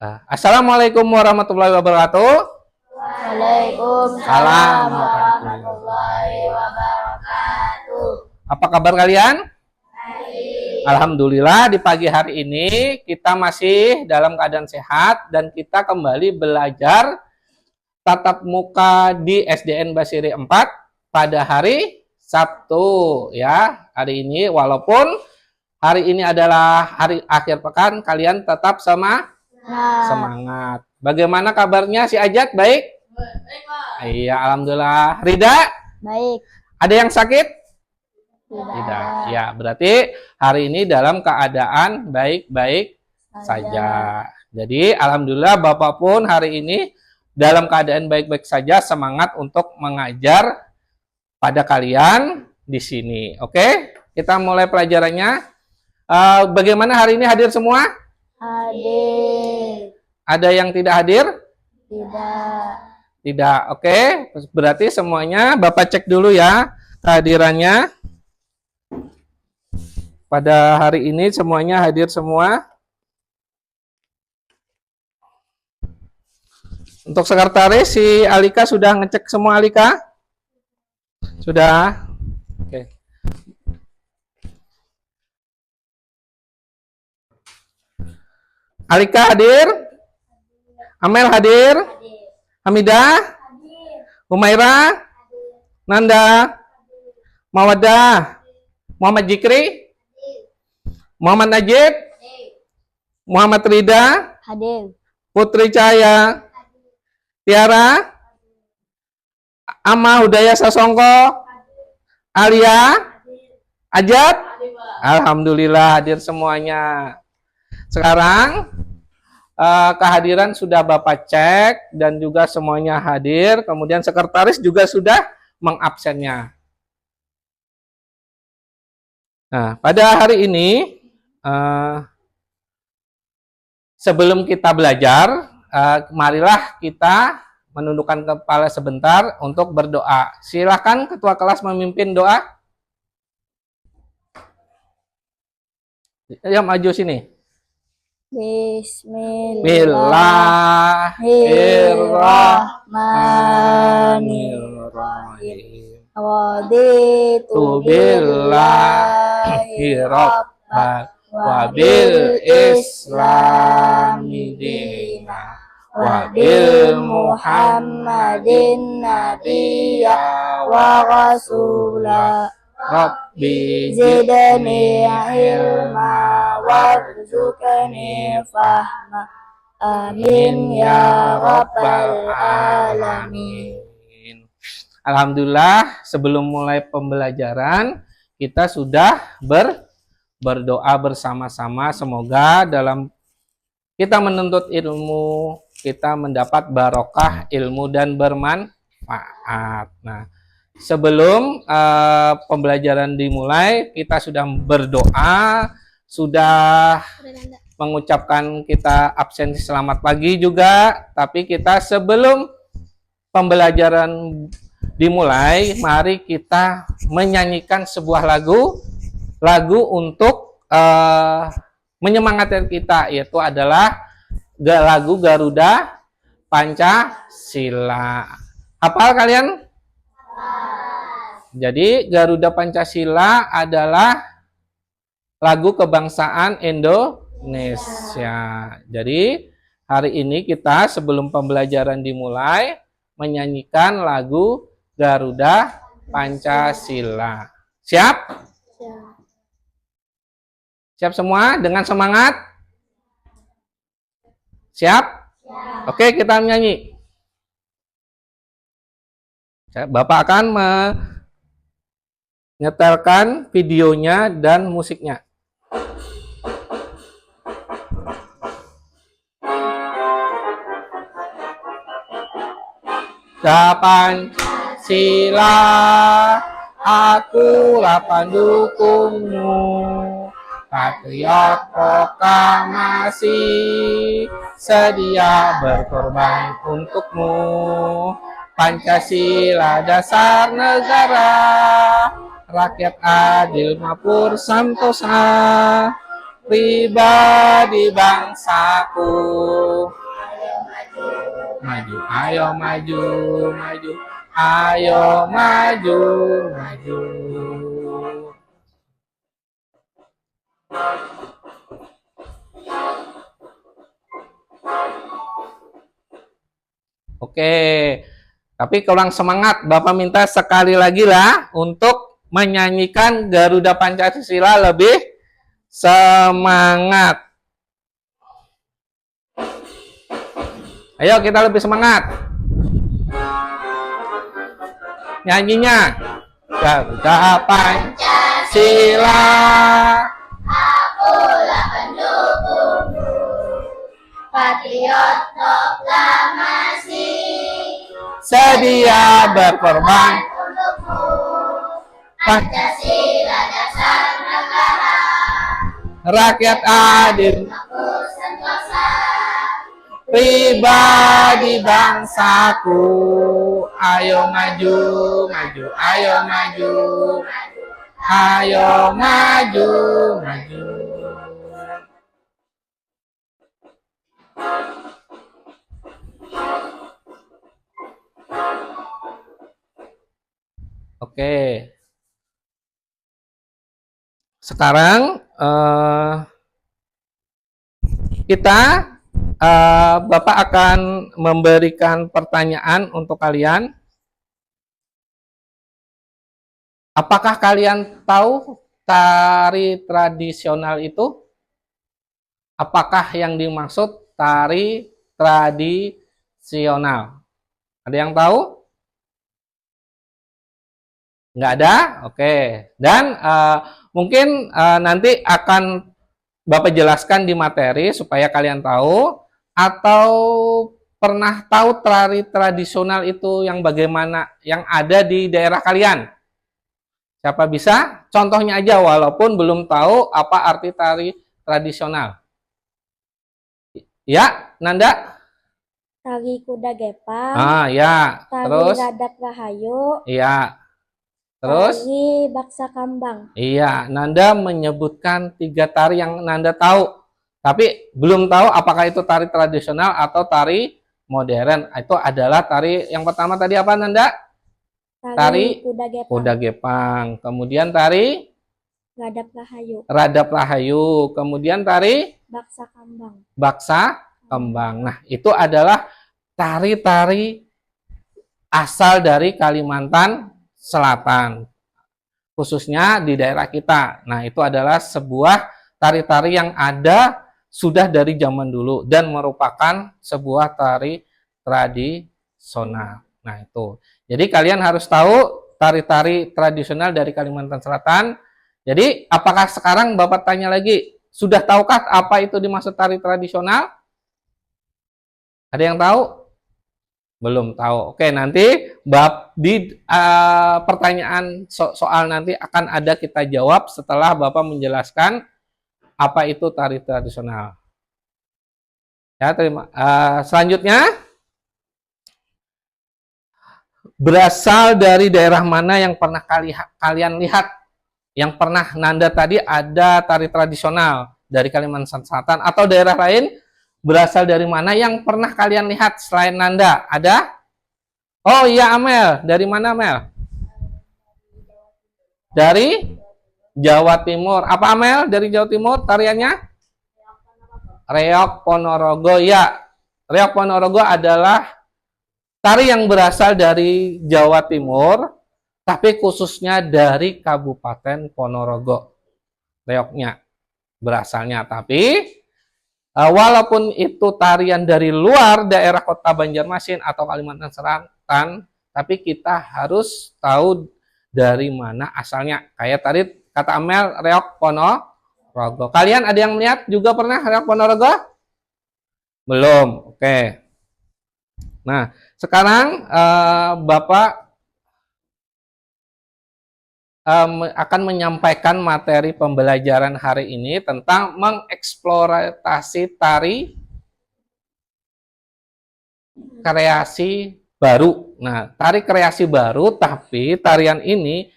Assalamualaikum warahmatullahi wabarakatuh. Waalaikumsalam warahmatullahi wabarakatuh. Apa kabar kalian? Alhamdulillah di pagi hari ini kita masih dalam keadaan sehat dan kita kembali belajar tatap muka di SDN Basiri 4 pada hari Sabtu ya. Hari ini walaupun hari ini adalah hari akhir pekan, kalian tetap semangat. Bagaimana kabarnya si Ajat? Baik? Baik, Pak. Iya, alhamdulillah. Rida? Baik. Ada yang sakit? Tidak. Ya, berarti hari ini dalam keadaan baik-baik saja. Jadi, alhamdulillah Bapak pun hari ini dalam keadaan baik-baik saja, semangat untuk mengajar pada kalian di sini. Oke, kita mulai pelajarannya. Bagaimana hari ini hadir semua? Hadir. Ada yang tidak hadir? Tidak. Tidak. Oke, berarti semuanya Bapak cek dulu ya kehadirannya. Pada hari ini semuanya hadir semua. Untuk sekretaris si Alika sudah ngecek semua, Alika? Sudah. Oke. Alika hadir? Amel hadir? Hamidah? Humaira? Nanda? Mawadah? Muhammad Jikri? Muhammad Najib? Muhammad Rida? Hadir. Putri Cahaya? Tiara? Amma Hudaya Sasongko? Alia? Ajat? Alhamdulillah hadir semuanya. Sekarang kehadiran sudah Bapak cek dan juga semuanya hadir. Kemudian sekretaris juga sudah mengabsennya. Nah, pada hari ini sebelum kita belajar, marilah kita menundukkan kepala sebentar untuk berdoa. Silakan ketua kelas memimpin doa. Ya, maju sini. Bismillahirrahmanirrahim. Raditu billahi rabban wa bil islami dina wa bil muhammadin nabiyya wa rasula Rabbi zidni ilma warzuqni fahma amin ya rabbal alamin. Alhamdulillah, sebelum mulai pembelajaran kita sudah berdoa bersama-sama. Semoga dalam kita menuntut ilmu, kita mendapat barokah ilmu dan bermanfaat. Nah, sebelum pembelajaran dimulai, kita sudah berdoa, sudah mengucapkan kita absen selamat pagi juga. Tapi kita sebelum pembelajaran dimulai, mari kita menyanyikan sebuah lagu untuk menyemangati kita, yaitu adalah lagu Garuda Pancasila. Hafal kalian? Jadi Garuda Pancasila adalah lagu kebangsaan Indonesia. Jadi hari ini kita sebelum pembelajaran dimulai menyanyikan lagu Garuda Pancasila. Siap? Siap semua dengan semangat? Siap? Oke, kita menyanyi. Bapak akan menyetelkan videonya dan musiknya. Pancasila, akulah pendukungmu, patriot proklamasi, sedia berkorban untukmu. Pancasila dasar negara, rakyat adil makmur santosa, pribadi bangsaku. Maju, ayo maju, maju, ayo maju, maju. Oke, tapi kurang semangat. Bapak minta sekali lagi lah untuk menyanyikan Garuda Pancasila lebih semangat. Ayo kita lebih semangat. Nyanyinya Garuda Pancasila. Akulah pendukungmu, patriot proklamasi, Sedia berkorban untukmu, Pancasila dasar negara, rakyat adil, aku sentosa, pribadi bangsaku. Ayo maju, maju, ayo maju, ayo maju, maju. Oke. Sekarang Bapak akan memberikan pertanyaan untuk kalian. Apakah kalian tahu tari tradisional itu? Apakah yang dimaksud tari tradisional? Ada yang tahu? Nggak ada? Oke. Dan mungkin nanti akan Bapak jelaskan di materi supaya kalian tahu, atau pernah tahu tari tradisional itu yang bagaimana, yang ada di daerah kalian? Siapa bisa? Contohnya aja walaupun belum tahu apa arti tari tradisional. Ya, Nanda? tari kuda gepang, Ah, ya. tari Terus? radat rahayu, Iya. Terus? tari baksa kambang. Iya, Nanda menyebutkan 3 tari yang Nanda tahu. Tapi belum tahu apakah itu tari tradisional atau tari modern. Itu adalah tari yang pertama tadi apa, Nanda? Tari kuda gepang, kuda gepang. Kemudian tari radat rahayu, radap rahayu. Kemudian tari baksa kambang. baksa kembang. Nah, itu adalah tari-tari asal dari Kalimantan Selatan, khususnya di daerah kita. Nah, itu adalah sebuah tari-tari yang ada sudah dari zaman dulu dan merupakan sebuah tari tradisional. Nah, itu. Jadi kalian harus tahu tari-tari tradisional dari Kalimantan Selatan. Jadi, apakah sekarang Bapak tanya lagi, sudah tahukah apa itu dimaksud tari tradisional? Ada yang tahu? Belum tahu. Oke, nanti di pertanyaan soal nanti akan ada kita jawab setelah Bapak menjelaskan apa itu tari tradisional. Ya, selanjutnya, berasal dari daerah mana yang pernah kalian lihat? Yang pernah Nanda tadi ada tari tradisional dari Kalimantan Selatan atau daerah lain? Berasal dari mana yang pernah kalian lihat selain Nanda? Ada? Oh iya, Amel. Dari mana, Amel? Dari Jawa Timur. Apa, Amel? Dari Jawa Timur tariannya? Reok Ponorogo. Ya, Reok Ponorogo adalah tari yang berasal dari Jawa Timur, tapi khususnya dari Kabupaten Ponorogo. Reoknya berasalnya, tapi walaupun itu tarian dari luar daerah kota Banjarmasin atau Kalimantan Selatan, tapi kita harus tahu dari mana asalnya. Kayak tadi kata Amel, Reok Ponorogo. Kalian ada yang melihat juga pernah Reok Ponorogo? Belum. Oke. Nah, sekarang Bapak akan menyampaikan materi pembelajaran hari ini tentang mengeksploitasi tari kreasi baru. Nah, tari kreasi baru, tapi tarian ini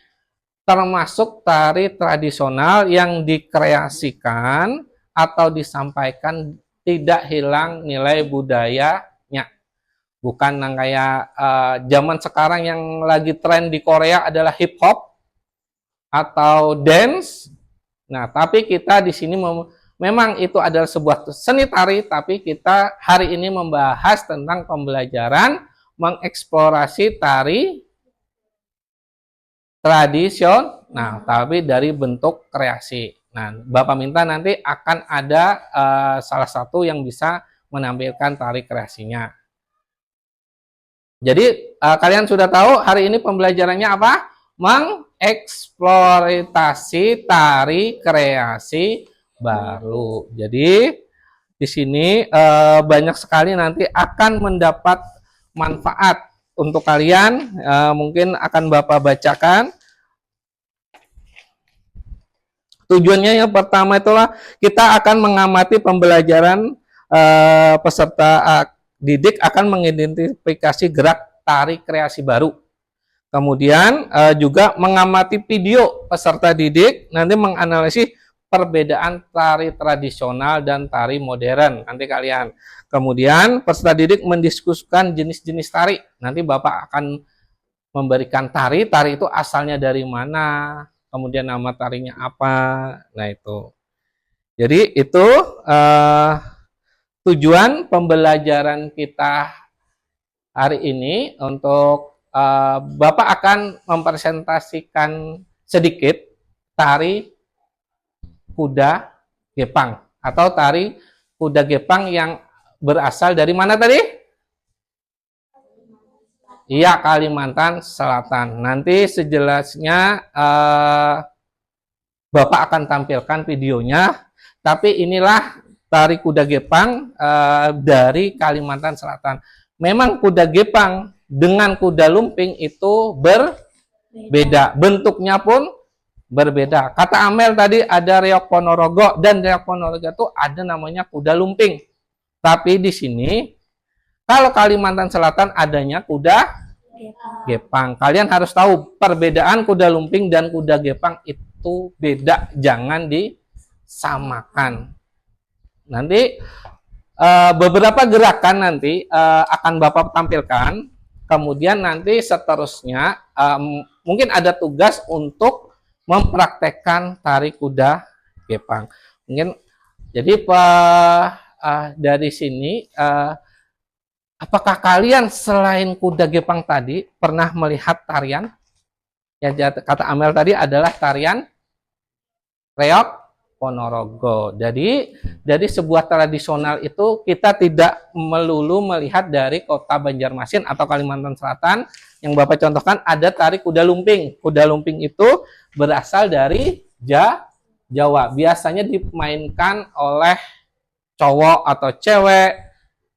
termasuk tari tradisional yang dikreasikan atau disampaikan tidak hilang nilai budayanya. Bukan yang kayak zaman sekarang yang lagi tren di Korea adalah hip hop atau dance. Nah, tapi kita di sini memang itu adalah sebuah seni tari, tapi kita hari ini membahas tentang pembelajaran mengeksplorasi tari tradisional, tapi dari bentuk kreasi. Nah, Bapak minta nanti akan ada salah satu yang bisa menampilkan tari kreasinya. Jadi, kalian sudah tahu hari ini pembelajarannya apa? Mengeksplorasi tari kreasi baru. Jadi, di sini banyak sekali nanti akan mendapat manfaat untuk kalian. Mungkin akan Bapak bacakan. Tujuannya yang pertama itulah kita akan mengamati pembelajaran peserta didik akan mengidentifikasi gerak tari kreasi baru. Kemudian juga mengamati video peserta didik, nanti menganalisis perbedaan tari tradisional dan tari modern. Nanti kalian. Kemudian peserta didik mendiskusikan jenis-jenis tari. Nanti Bapak akan memberikan tari itu asalnya dari mana, kemudian nama tarinya apa. Nah itu. Jadi itu tujuan pembelajaran kita hari ini. Untuk Bapak akan mempresentasikan sedikit tari kuda gepang atau tari kuda gepang yang berasal dari mana tadi? Iya, Kalimantan Selatan. Nanti sejelasnya Bapak akan tampilkan videonya. Tapi inilah tari kuda gepang dari Kalimantan Selatan. Memang kuda gepang dengan kuda lumping itu berbeda. Bentuknya pun berbeda. Kata Amel tadi ada Reok Ponorogo, dan Reok Ponorogo itu ada namanya kuda lumping. Tapi di sini kalau Kalimantan Selatan adanya kuda gepang. Kalian harus tahu perbedaan kuda lumping dan kuda gepang itu beda, jangan disamakan. Nanti beberapa gerakan nanti akan Bapak tampilkan. Kemudian nanti seterusnya mungkin ada tugas untuk mempraktekkan tari kuda gepang. Mungkin jadi dari sini apakah kalian selain kuda gepang tadi pernah melihat tarian yang kata Amel tadi adalah tarian Reok Ponorogo. Jadi dari sebuah tradisional itu kita tidak melulu melihat dari kota Banjarmasin atau Kalimantan Selatan. Yang Bapak contohkan ada tari kuda lumping. Kuda lumping itu berasal dari Jawa. Biasanya dimainkan oleh cowok atau cewek,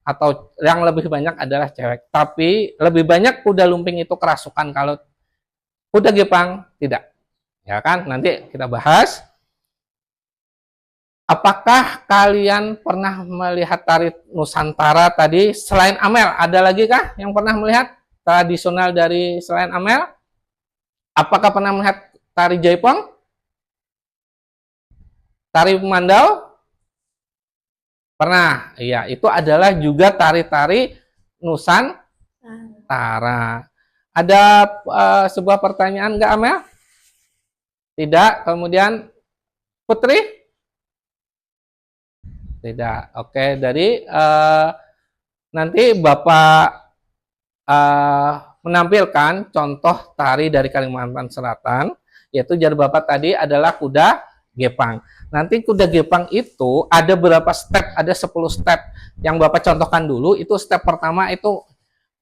atau yang lebih banyak adalah cewek. Tapi lebih banyak kuda lumping itu kerasukan, kalau kuda gepang tidak. Ya kan? Nanti kita bahas. Apakah kalian pernah melihat tari Nusantara tadi selain Amel? Ada lagi kah yang pernah melihat tradisional dari selain Amel? Apakah pernah melihat tari Jaipong? Tari Mandau? Pernah. Iya, itu adalah juga tari-tari Nusantara. Ada sebuah pertanyaan nggak, Amel? Tidak. Kemudian Putri? Tidak. Oke, dari nanti Bapak menampilkan contoh tari dari Kalimantan Selatan, yaitu jar Bapak tadi adalah kuda gepang. Nanti kuda gepang itu ada berapa step? Ada 10 step. Yang Bapak contohkan dulu, itu step pertama itu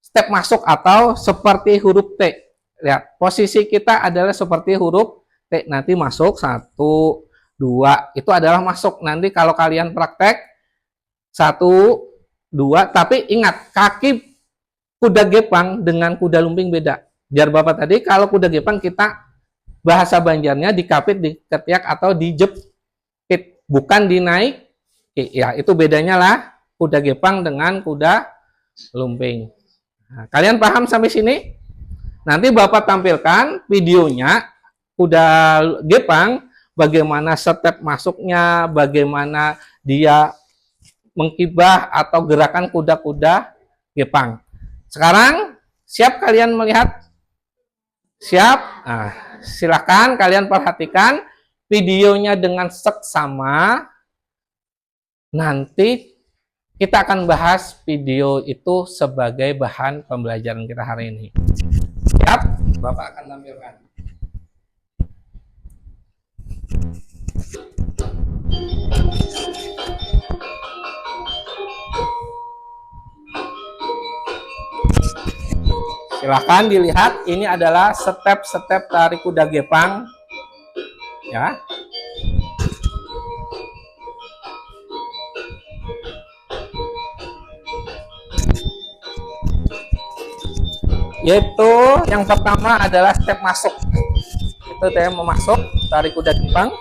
step masuk atau seperti huruf T. Lihat, posisi kita adalah seperti huruf T. Nanti masuk 1, 2, itu adalah masuk. Nanti kalau kalian praktek 1, 2, tapi ingat kaki kuda gepang dengan kuda lumping beda. Jar Bapak tadi kalau kuda gepang kita bahasa Banjarnya dikapit, diketiak atau dijepit, bukan dinaik. Ya, itu bedanya lah kuda gepang dengan kuda lumping. Nah, kalian paham sampai sini? Nanti Bapak tampilkan videonya kuda gepang bagaimana step masuknya, bagaimana dia mengkibah atau gerakan kuda-kuda gepang. Sekarang siap kalian melihat? Siap? Nah, silakan kalian perhatikan videonya dengan seksama. Nanti kita akan bahas video itu sebagai bahan pembelajaran kita hari ini. Siap? Bapak akan tampilkan. Silahkan dilihat, ini adalah step-step tari kuda gepang, ya. Yaitu yang pertama adalah step masuk. Itu saya mau masuk tari kuda gepang.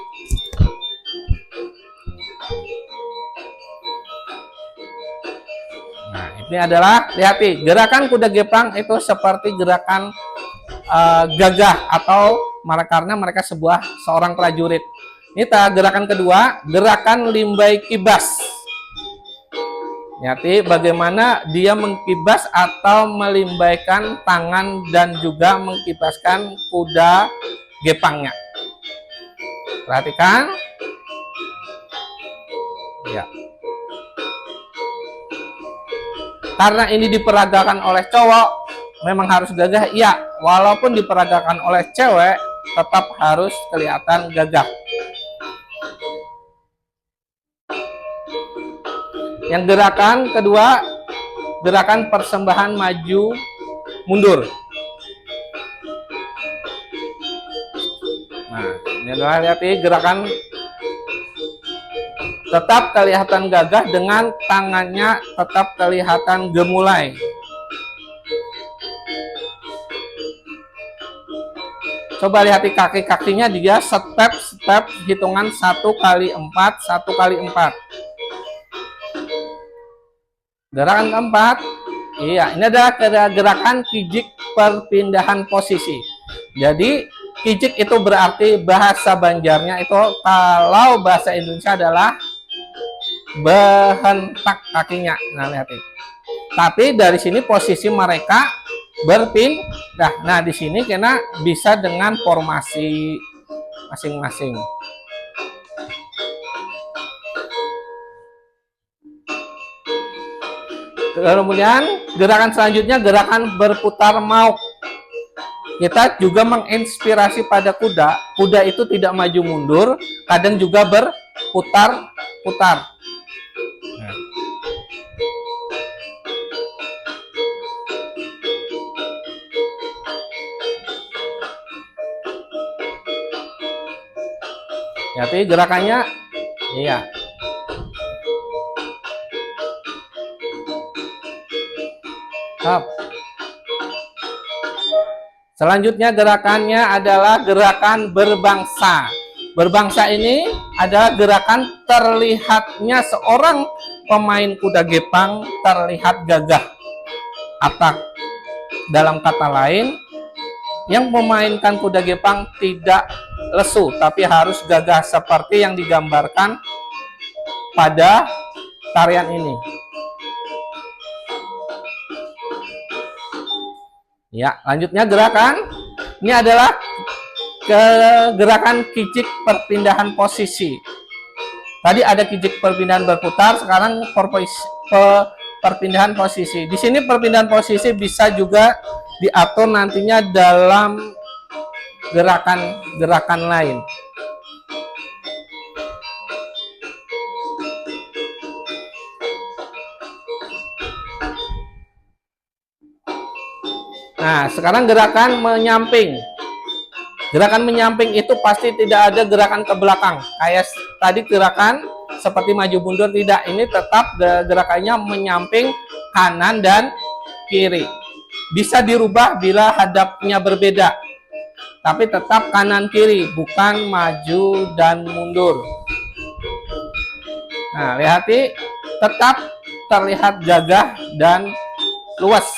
Nah, ini adalah, lihat nih, gerakan kuda gepang itu seperti gerakan gagah atau karena mereka seorang prajurit. Ini gerakan kedua, gerakan limbai kibas. Lihat bagaimana dia mengkibas atau melimbaikan tangan dan juga mengkibaskan kuda gepangnya. Perhatikan. Ya. Karena ini diperagakan oleh cowok, memang harus gagah. Iya, walaupun diperagakan oleh cewek, tetap harus kelihatan gagah. Yang gerakan kedua, gerakan persembahan maju mundur. Nah, ini adalah, lihat gerakan tetap kelihatan gagah dengan tangannya tetap kelihatan gemulai. Coba lihat kaki-kakinya, dia step hitungan 1 kali 4, 1 kali 4. Gerakan keempat, iya, ini adalah gerakan kijik perpindahan posisi. Jadi kijik itu berarti bahasa Banjarnya itu, kalau bahasa Indonesia adalah behentak kakinya. Nah, lihat ini. Tapi dari sini posisi mereka berpindah. Nah, di sini kena bisa dengan formasi masing-masing. Kemudian gerakan selanjutnya gerakan berputar mauk. Kita juga menginspirasi pada kuda. Kuda itu tidak maju mundur, kadang juga berputar-putar. Nah. Jadi gerakannya, iya. Selanjutnya gerakannya adalah gerakan berbangsa. Berbangsa ini adalah gerakan terlihatnya seorang pemain kuda gepang terlihat gagah. Atau dalam kata lain, yang memainkan kuda gepang tidak lesu, tapi harus gagah seperti yang digambarkan pada tarian ini. Ya, lanjutnya gerakan ini adalah gerakan kijik perpindahan posisi. Tadi ada kijik perpindahan berputar, sekarang perpindahan posisi. Di sini perpindahan posisi bisa juga diatur nantinya dalam gerakan-gerakan lain. Nah, sekarang gerakan menyamping. Gerakan menyamping itu pasti tidak ada gerakan ke belakang. Kayak tadi gerakan seperti maju mundur, tidak. Ini tetap gerakannya menyamping kanan dan kiri. Bisa dirubah bila hadapnya berbeda. Tapi tetap kanan kiri, bukan maju dan mundur. Nah, lihat, tetap terlihat gagah dan luas.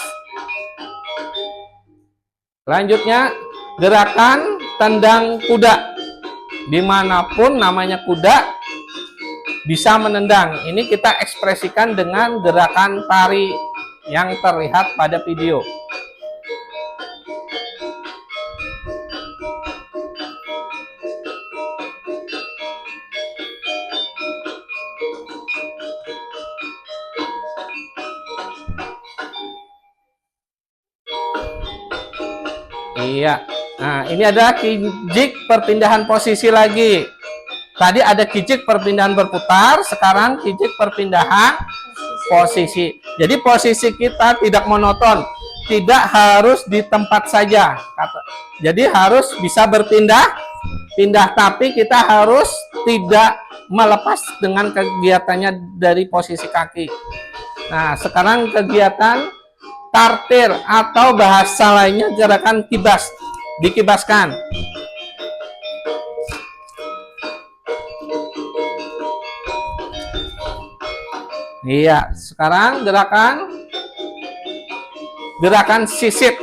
Selanjutnya gerakan tendang kuda. Dimanapun namanya kuda bisa menendang. Ini kita ekspresikan dengan gerakan tari yang terlihat pada video. Iya. Nah, ini ada kijik perpindahan posisi lagi. Tadi ada kijik perpindahan berputar, sekarang kijik perpindahan posisi. Jadi posisi kita tidak monoton, tidak harus di tempat saja. Jadi harus bisa berpindah, tapi kita harus tidak melepas dengan kegiatannya dari posisi kaki. Nah, sekarang kegiatan tartir atau bahasa lainnya gerakan kibas, dikibaskan. Iya, sekarang gerakan sisit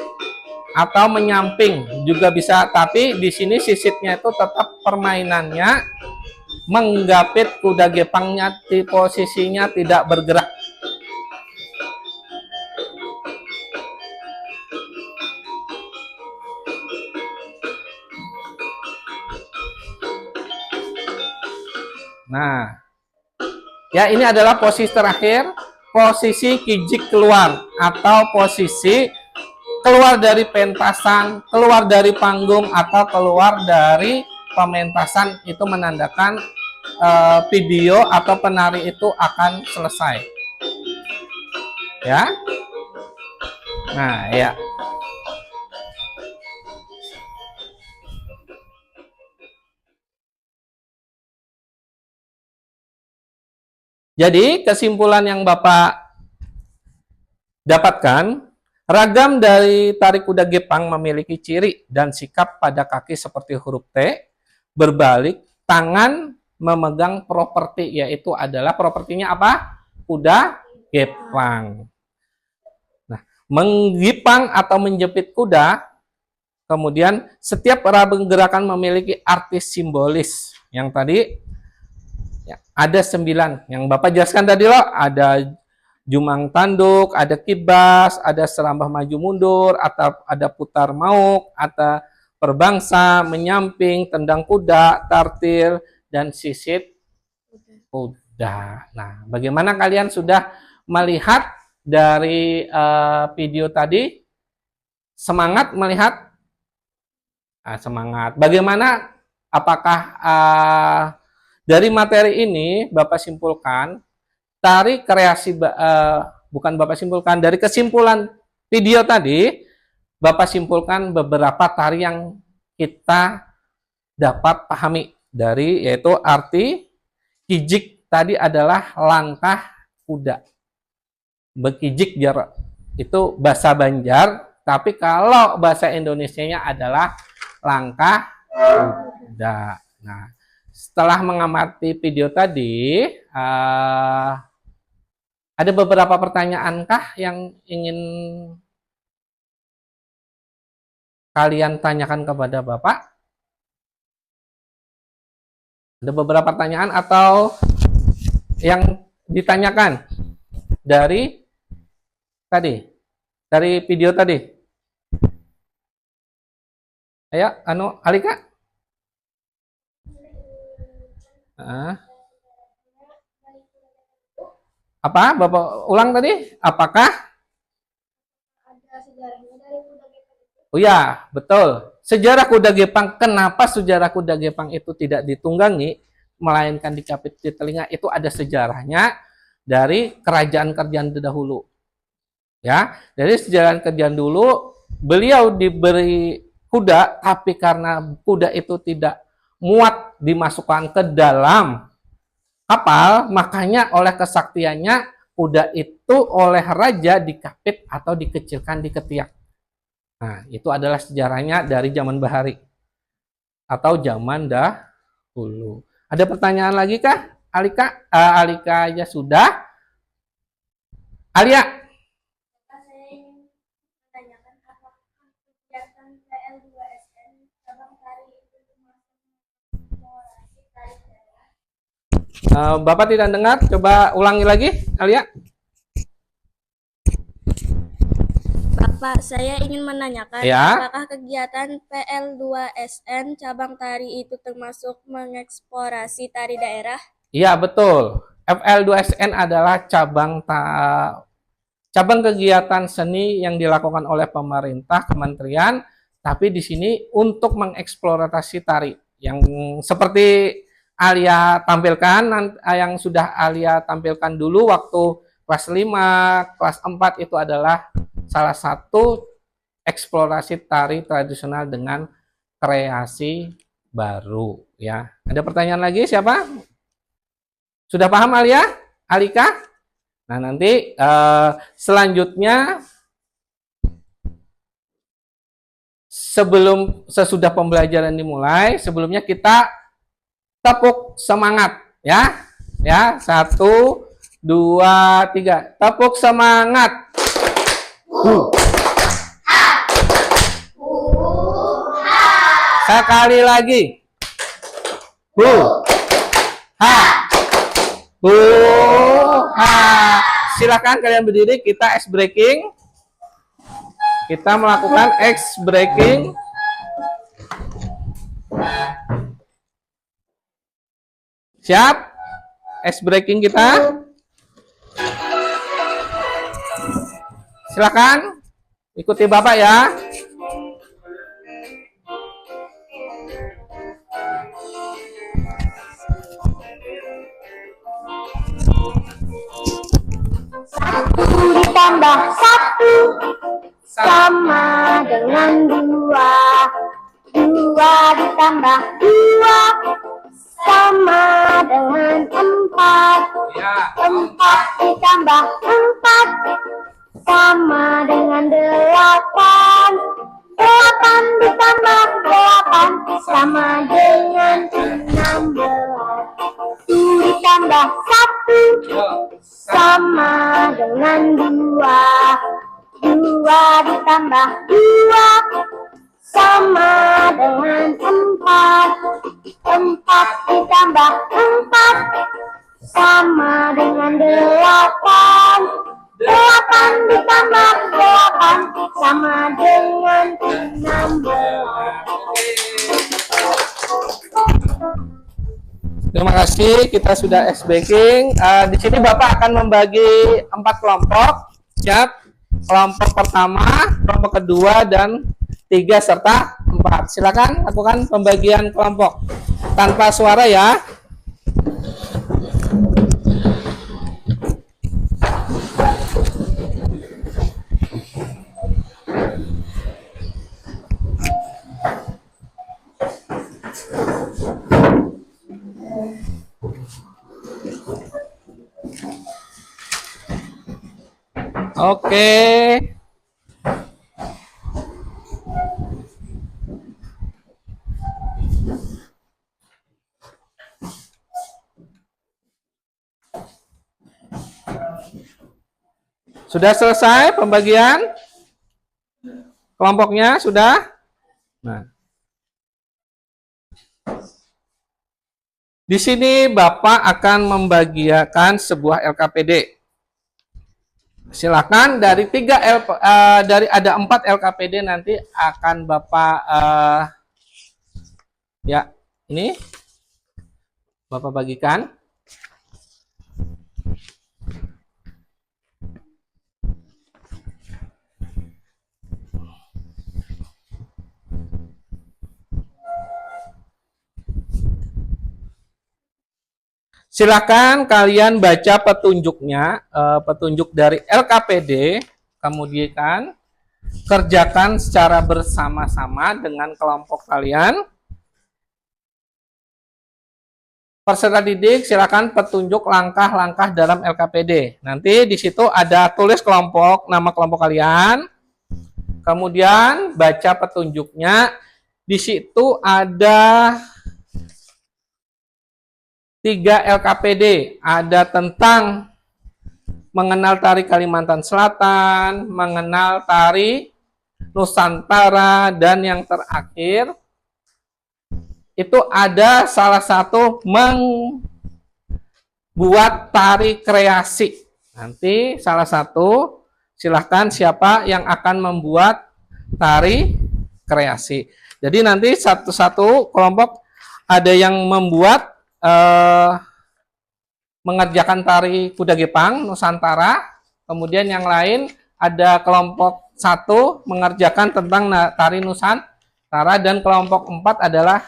atau menyamping juga bisa, tapi di sini sisitnya itu tetap permainannya menggapit kuda gepangnya di posisinya tidak bergerak. Nah, ya ini adalah posisi terakhir, posisi kijik keluar atau posisi keluar dari pentasan, keluar dari panggung atau keluar dari pementasan. Itu menandakan video atau penari itu akan selesai. Ya. Nah, ya. Jadi kesimpulan yang Bapak dapatkan, ragam dari tari kuda gepang memiliki ciri dan sikap pada kaki seperti huruf T, berbalik, tangan memegang properti, yaitu adalah propertinya apa? Kuda gepang. Nah, menggipang atau menjepit kuda, kemudian setiap gerakan memiliki arti simbolis. Yang tadi ya, ada 9 yang Bapak jelaskan tadi loh, ada jumang tanduk, ada kibas, ada serambah maju mundur, atau ada putar mauk, atau perbangsa, menyamping, tendang kuda, tartil, dan sisit kuda. Nah, bagaimana kalian sudah melihat dari video tadi? Semangat melihat? Semangat. Bagaimana? Apakah dari materi ini Bapak simpulkan tari kreasi, bukan Bapak simpulkan, dari kesimpulan video tadi Bapak simpulkan beberapa tari yang kita dapat pahami dari, yaitu arti kijik tadi adalah langkah kuda. Bekijik jarak itu bahasa Banjar, tapi kalau bahasa Indonesianya adalah langkah kuda. Nah, setelah mengamati video tadi, ada beberapa pertanyaankah yang ingin kalian tanyakan kepada Bapak? Ada beberapa pertanyaan atau yang ditanyakan dari tadi, dari video tadi? Ayo, Alika? Apa? Bapak ulang tadi? Apakah? Ada sejarahnya dari kuda gepang itu. Oh ya, betul. Sejarah kuda gepang, kenapa sejarah kuda gepang itu tidak ditunggangi, melainkan dicapit di telinga, itu ada sejarahnya dari kerajaan-kerajaan terdahulu. Ya, dari sejarah kerajaan dulu, beliau diberi kuda, tapi karena kuda itu tidak muat dimasukkan ke dalam kapal, makanya oleh kesaktiannya kuda itu oleh raja dikapit atau dikecilkan di ketiak. Nah, itu adalah sejarahnya dari zaman Bahari atau zaman dahulu. Ada pertanyaan lagi kah? Alika? Alika aja sudah. Alia? Saya ingin menanyakan apakah kegiatan PL2SN cabang tari itu termasuk Bapak tidak dengar, coba ulangi lagi, Alia. Bapak, saya ingin menanyakan, Ya. apakah kegiatan PL2SN cabang tari itu termasuk mengeksplorasi tari daerah? Iya, betul. FL2SN adalah cabang kegiatan seni yang dilakukan oleh pemerintah, kementerian, tapi di sini untuk mengeksplorasi tari. Yang seperti Alia tampilkan, yang sudah Alia tampilkan dulu waktu kelas 5, kelas 4 itu adalah salah satu eksplorasi tari tradisional dengan kreasi baru. Ya, ada pertanyaan lagi siapa? Sudah paham Alia? Alika? Nah, nanti selanjutnya sesudah pembelajaran dimulai, sebelumnya kita tepuk semangat ya. Ya, 1 2 3. Tepuk semangat. Sekali lagi. Ha. Silakan kalian berdiri, kita ice breaking. Kita melakukan ice breaking. Siap? Ice breaking kita. Silakan ikuti Bapak ya. Ditambah 1 sama dengan 2. 2 ditambah 2 sama dengan 4. Ya. 4 ditambah 4 sama dengan 8. 8 ditambah 8 sama dengan 16. 1 ditambah 1 sama dengan 2. 2 ditambah 2 sama dengan 4. 4 ditambah 4 sama dengan 8. 8 ditambah 8 sama dengan 16. Terima kasih, kita sudah ice breaking. Di sini Bapak akan membagi 4 kelompok. Siap? Kelompok pertama, kelompok kedua, dan 3 serta 4. Silakan lakukan pembagian kelompok tanpa suara ya. Oke. Sudah selesai pembagian kelompoknya? Sudah? Nah, di sini Bapak akan membagikan sebuah LKPD. Silakan dari ada 4 LKPD nanti akan Bapak ya, ini Bapak bagikan. Silakan kalian baca petunjuknya, petunjuk dari LKPD, kemudian kerjakan secara bersama-sama dengan kelompok kalian. Peserta didik, silakan petunjuk langkah-langkah dalam LKPD. Nanti di situ ada tulis kelompok, nama kelompok kalian. Kemudian baca petunjuknya. Di situ ada 3 LKPD, ada tentang mengenal tari Kalimantan Selatan, mengenal tari Nusantara, dan yang terakhir itu ada salah satu buat tari kreasi. Nanti salah satu silahkan siapa yang akan membuat tari kreasi. Jadi nanti satu-satu kelompok ada yang membuat mengerjakan tari kuda gepang Nusantara, kemudian yang lain ada kelompok satu mengerjakan tentang tari Nusantara, dan kelompok 4 adalah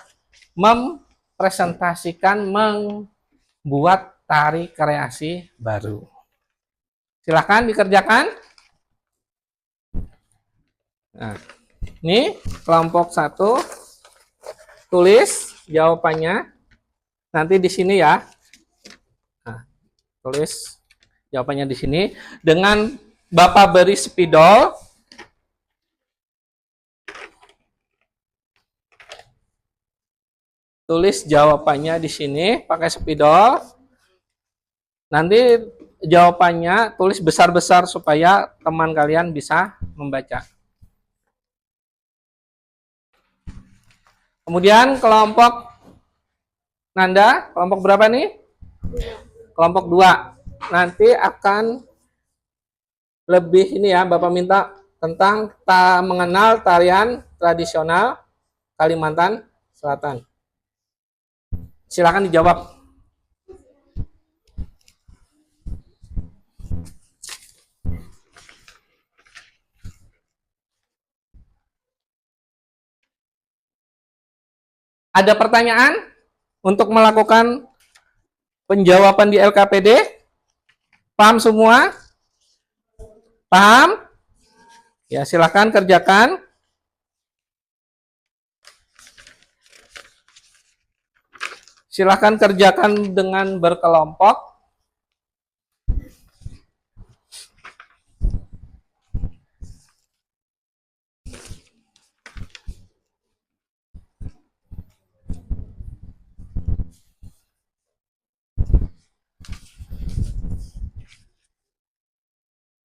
mempresentasikan membuat tari kreasi baru. Silahkan dikerjakan. Nah, ini kelompok 1 tulis jawabannya nanti di sini ya. Nah, tulis jawabannya di sini dengan Bapak beri spidol. Tulis jawabannya di sini pakai spidol. Nanti jawabannya tulis besar-besar supaya teman kalian bisa membaca. Kemudian kelompok Nanda, kelompok berapa nih? Kelompok 2. Nanti akan lebih ini ya, Bapak minta tentang mengenal tarian tradisional Kalimantan Selatan. Silakan dijawab. Ada pertanyaan untuk melakukan penjawaban di LKPD? Paham semua? Paham? Ya, silakan kerjakan. Silakan kerjakan dengan berkelompok.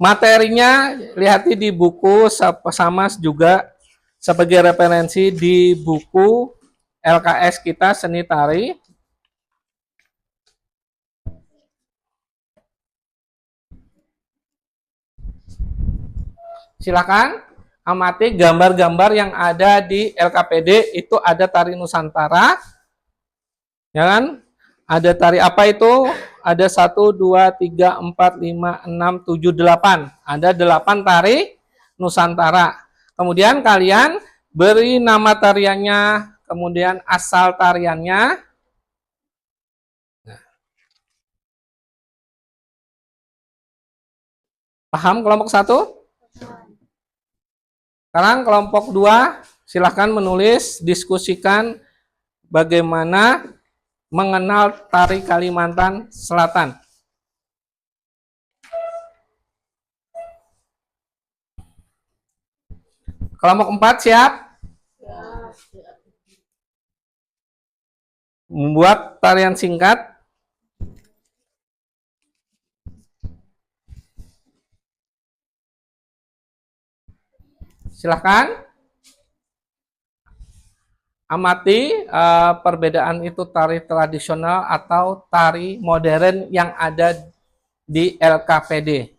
Materinya lihat di buku sama juga sebagai referensi di buku LKS kita Seni Tari. Silakan amati gambar-gambar yang ada di LKPD. Itu ada tari Nusantara, ya kan? Ada tari apa itu? Ada 1, 2, 3, 4, 5, 6, 7, 8. Ada 8 tari Nusantara. Kemudian kalian beri nama tariannya, kemudian asal tariannya. Paham kelompok 1? Sekarang kelompok 2, silahkan menulis, diskusikan bagaimana mengenal tari Kalimantan Selatan. Kelompok 4 siap? Membuat tarian singkat. Silahkan amati perbedaan itu tari tradisional atau tari modern yang ada di LKPD.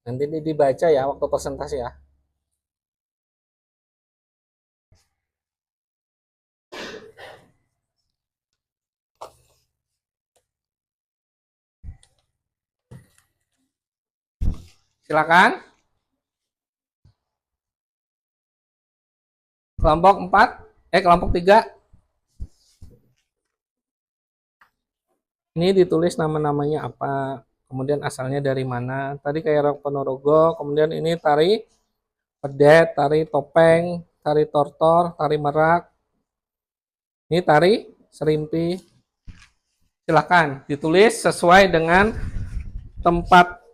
Nanti dibaca ya waktu presentasi ya. Silakan. Kelompok 4, kelompok 3. Ini ditulis nama-namanya apa, kemudian asalnya dari mana. Tadi kayak Rok Ponorogo, kemudian ini tari pedet, tari topeng, tari tortor, tari merak. Ini tari serimpi. Silakan ditulis sesuai dengan tempat.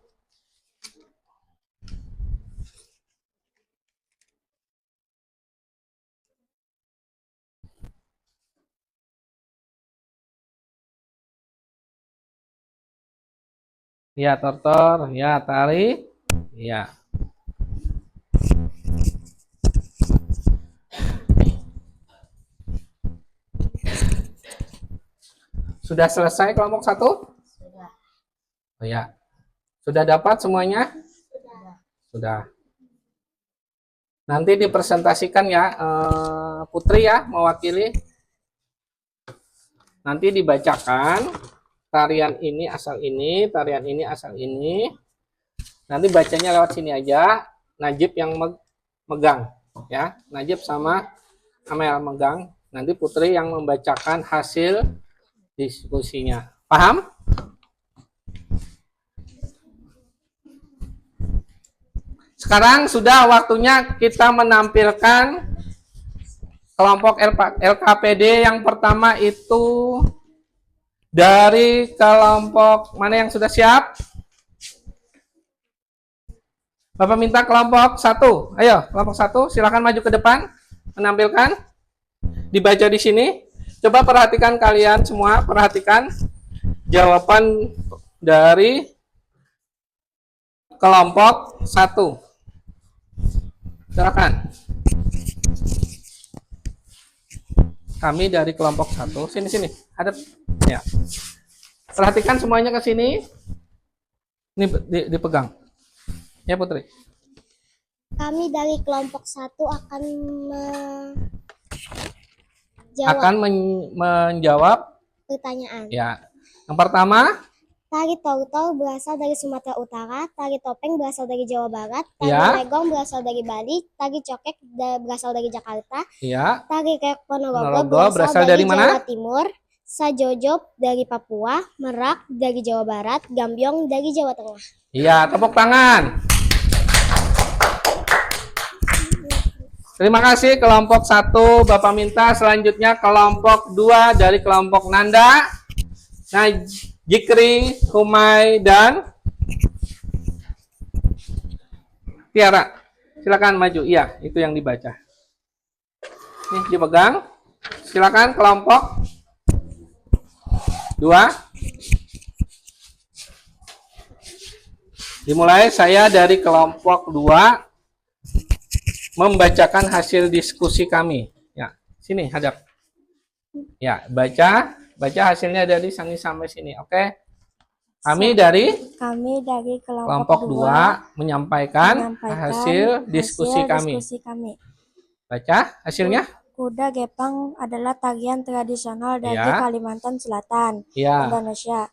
Ya, tortor, ya, tari, ya. Sudah selesai kelompok 1? Sudah. Oh ya. Sudah dapat semuanya? Sudah. Nanti dipresentasikan ya, Putri ya, mewakili. Nanti dibacakan tarian ini asal ini, tarian ini asal ini. Nanti bacanya lewat sini aja. Najib yang megang ya. Najib sama Amel megang. Nanti Putri yang membacakan hasil diskusinya. Paham? Sekarang sudah waktunya kita menampilkan kelompok LKPD. Yang pertama itu dari kelompok mana yang sudah siap? Bapak minta kelompok 1. Ayo, kelompok 1 silakan maju ke depan menampilkan. Dibaca di sini. Coba perhatikan kalian semua, perhatikan jawaban dari kelompok 1. Silakan. Kami dari kelompok 1. Sini. Hadap. Ya. Perhatikan semuanya ke sini. Ini dipegang. Ya, Putri. Kami dari kelompok 1 akan menjawab pertanyaan. ya. Yang pertama, Tari tortor berasal dari Sumatera Utara, tari topeng berasal dari Jawa Barat, tari ya, legong berasal dari Bali, tari cokek berasal dari Jakarta, ya. tari Reok Ponorogo Ponorogo berasal dari dari mana? Jawa Timur, Sajojo dari Papua, Merak dari Jawa Barat, Gambyong dari Jawa Tengah. Iya, tepuk tangan. Terima kasih kelompok 1, Bapak minta selanjutnya kelompok 2 dari kelompok Nanda, Jikri, Humay, dan Tiara. Silakan maju. Iya, itu yang dibaca. Nih, dipegang. Silakan kelompok 2. Dimulai saya dari kelompok 2 membacakan hasil diskusi kami. Ya, sini hadap. Ya, baca hasilnya dari sini sampai sini. Oke. Kami dari kelompok 2 menyampaikan hasil diskusi kami. Baca hasilnya. Kuda Gepang adalah tarian tradisional dari Kalimantan Selatan, Indonesia.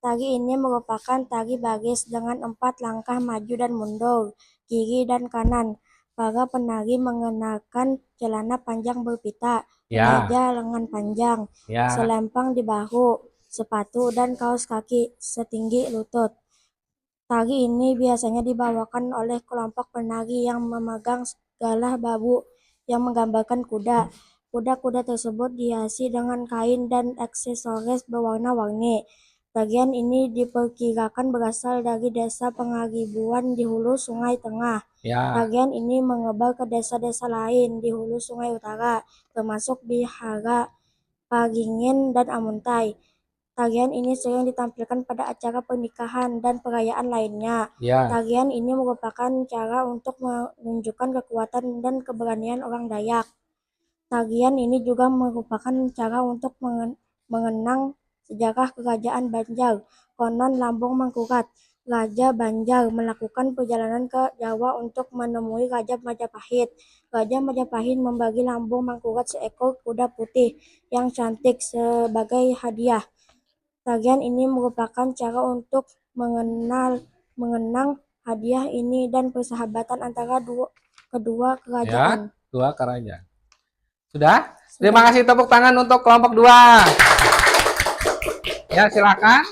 Tari ini merupakan tari baris dengan 4 langkah maju dan mundur, kiri dan kanan. Para penari mengenakan celana panjang berpita, kemeja lengan panjang, selempang di bahu, sepatu dan kaos kaki setinggi lutut. Tari ini biasanya dibawakan oleh kelompok penari yang memegang galah babu yang menggambarkan kuda. Kuda-kuda tersebut dihiasi dengan kain dan aksesoris berwarna-warni. Tarian ini diperkirakan berasal dari desa Pangaribuan di hulu Sungai Tengah. Tarian ini menyebar ke desa-desa lain di hulu Sungai Utara, termasuk Bihara, Paringin, dan Amuntai. Tarian ini sering ditampilkan pada acara pernikahan dan perayaan lainnya. Tarian ini merupakan cara untuk menunjukkan kekuatan dan keberanian orang Dayak. Tarian ini juga merupakan cara untuk mengenang sejarah kerajaan Banjar. Konon Lambung Mangkurat, Raja Banjar, melakukan perjalanan ke Jawa untuk menemui Raja Majapahit. Raja Majapahit membagi Lambung Mangkurat seekor kuda putih yang cantik sebagai hadiah. Tarian ini merupakan cara untuk mengenang hadiah ini dan persahabatan antara kedua kerajaan. Dua kerajaan. Sudah? Terima kasih, tepuk tangan untuk kelompok 2. Ya, silakan.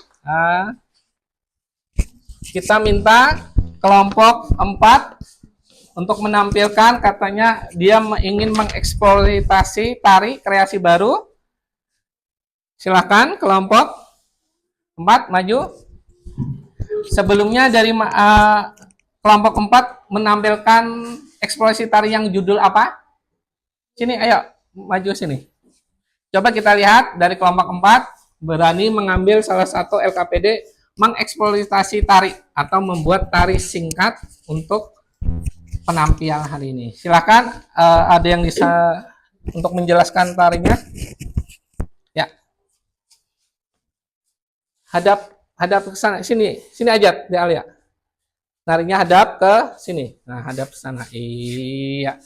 kita minta kelompok 4 untuk menampilkan, katanya dia ingin mengeksploitasi tari kreasi baru. Silakan kelompok 4 maju. Sebelumnya dari kelompok 4 menampilkan eksplorasi tari yang judul apa? Sini, ayo maju sini. Coba kita lihat dari kelompok 4 berani mengambil salah satu LKPD mengeksploitasi tari atau membuat tari singkat untuk penampilan hari ini. Silakan, ada yang bisa untuk menjelaskan tarinya? Ya. Hadap ke sana, sini aja, di Alia. Tarinya hadap ke sini. Nah, hadap ke sana. Iya.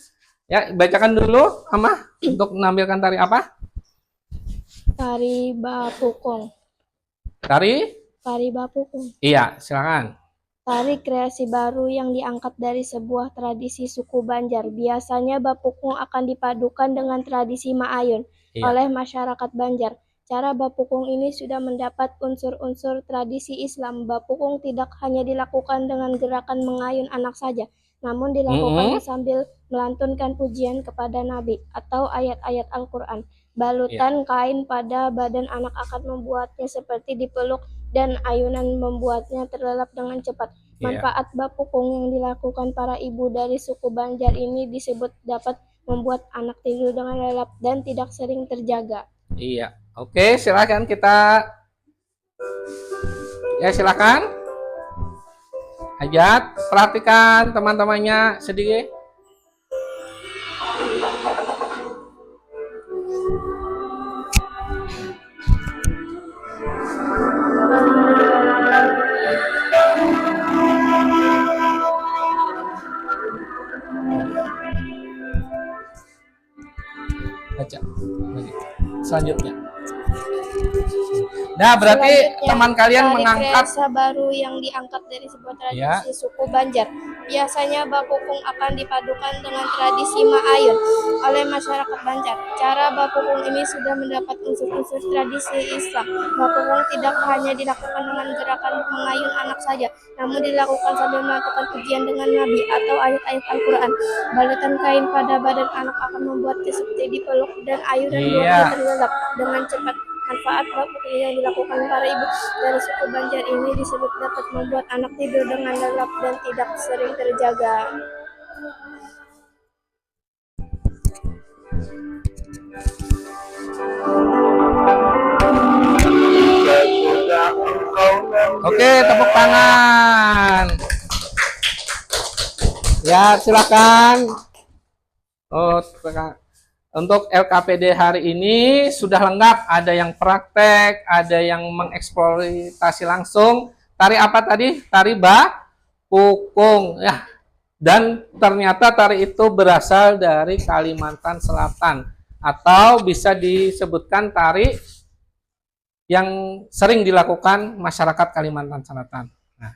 Ya, bacakan dulu, Amah, untuk menampilkan tari apa? Tari Bapukung. Tari Bapukung. Iya, silakan. Tari kreasi baru yang diangkat dari sebuah tradisi suku Banjar. Biasanya Bapukung akan dipadukan dengan tradisi Ma'ayun oleh masyarakat Banjar. Cara Bapukung ini sudah mendapat unsur-unsur tradisi Islam. Bapukung tidak hanya dilakukan dengan gerakan mengayun anak saja, namun dilakukan sambil melantunkan pujian kepada Nabi atau ayat-ayat Al-Quran. Balutan kain pada badan anak akan membuatnya seperti dipeluk dan ayunan membuatnya terlelap dengan cepat. Manfaat Bapukung yang dilakukan para ibu dari suku Banjar ini disebut dapat membuat anak tidur dengan lelap dan tidak sering terjaga. Iya. Oke, silakan kita. Ya, silakan. Ajat, perhatikan teman-temannya sedikit. Baca selanjutnya. Nah, berarti teman kalian mengangkat tari baru yang diangkat dari sebuah tradisi suku Banjar. Biasanya Bapukung akan dipadukan dengan tradisi Ma'ayun oleh masyarakat Banjar. Cara Bapukung ini sudah mendapat unsur-unsur tradisi Islam. Bapukung tidak hanya dilakukan dengan gerakan mengayun anak saja, namun dilakukan sambil melakukan pujian dengan Nabi atau ayat-ayat Al-Quran. Balutan kain pada badan anak akan membuatnya seperti dipeluk dan ayunan buahnya terlelap dengan cepat. Manfaat Bapukung yang dilakukan para ibu dari suku Banjar ini disebut dapat membuat anak tidur dengan lelap dan tidak sering terjaga. Oke, tepuk tangan. Ya, silakan. Untuk LKPD hari ini sudah lengkap, ada yang praktek, ada yang mengeksploitasi langsung. Tari apa tadi? Tari Bapukung ya. Dan ternyata tari itu berasal dari Kalimantan Selatan atau bisa disebutkan tari yang sering dilakukan masyarakat Kalimantan Selatan. Nah,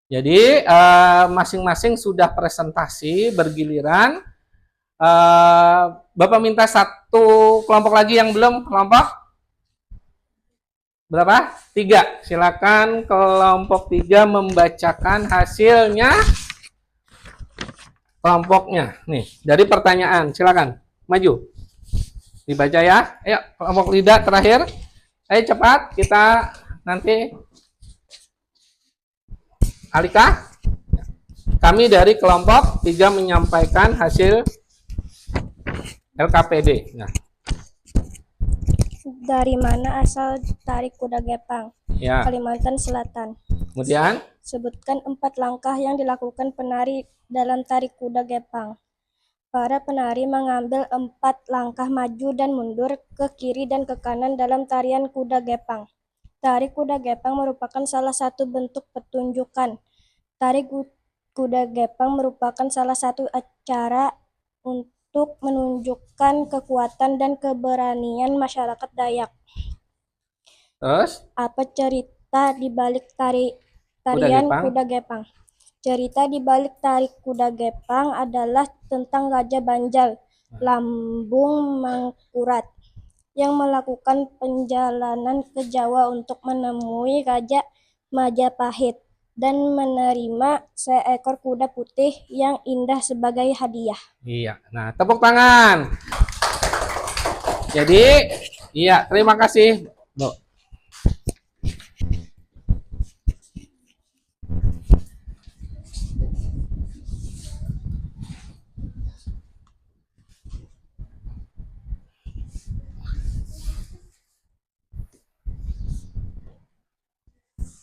jadi masing-masing sudah presentasi bergiliran. Bapak minta satu kelompok lagi yang belum. Kelompok berapa? 3. Silakan kelompok 3 membacakan hasilnya kelompoknya. Nih, dari pertanyaan. Silakan, maju. Dibaca ya. Ayo, kelompok lidah terakhir. Ayo cepat, kita nanti. Alika, kami dari kelompok 3 menyampaikan hasil LKPD. Nah. Dari mana asal tari kuda gepang? Ya. Kalimantan Selatan. Kemudian? Sebutkan 4 langkah yang dilakukan penari dalam tari kuda gepang. Para penari mengambil 4 langkah maju dan mundur ke kiri dan ke kanan dalam tarian kuda gepang. Tari kuda gepang merupakan salah satu bentuk pertunjukan. Tari kuda gepang merupakan salah satu acara untuk menunjukkan kekuatan dan keberanian masyarakat Dayak. Terus? Apa cerita di balik tarian kuda gepang? Cerita di balik tari kuda gepang adalah tentang Raja Banjar, Lambung Mangkurat, yang melakukan perjalanan ke Jawa untuk menemui Raja Majapahit. dan menerima seekor kuda putih yang indah sebagai hadiah. Iya. Nah, tepuk tangan. Jadi, iya, terima kasih, Bu.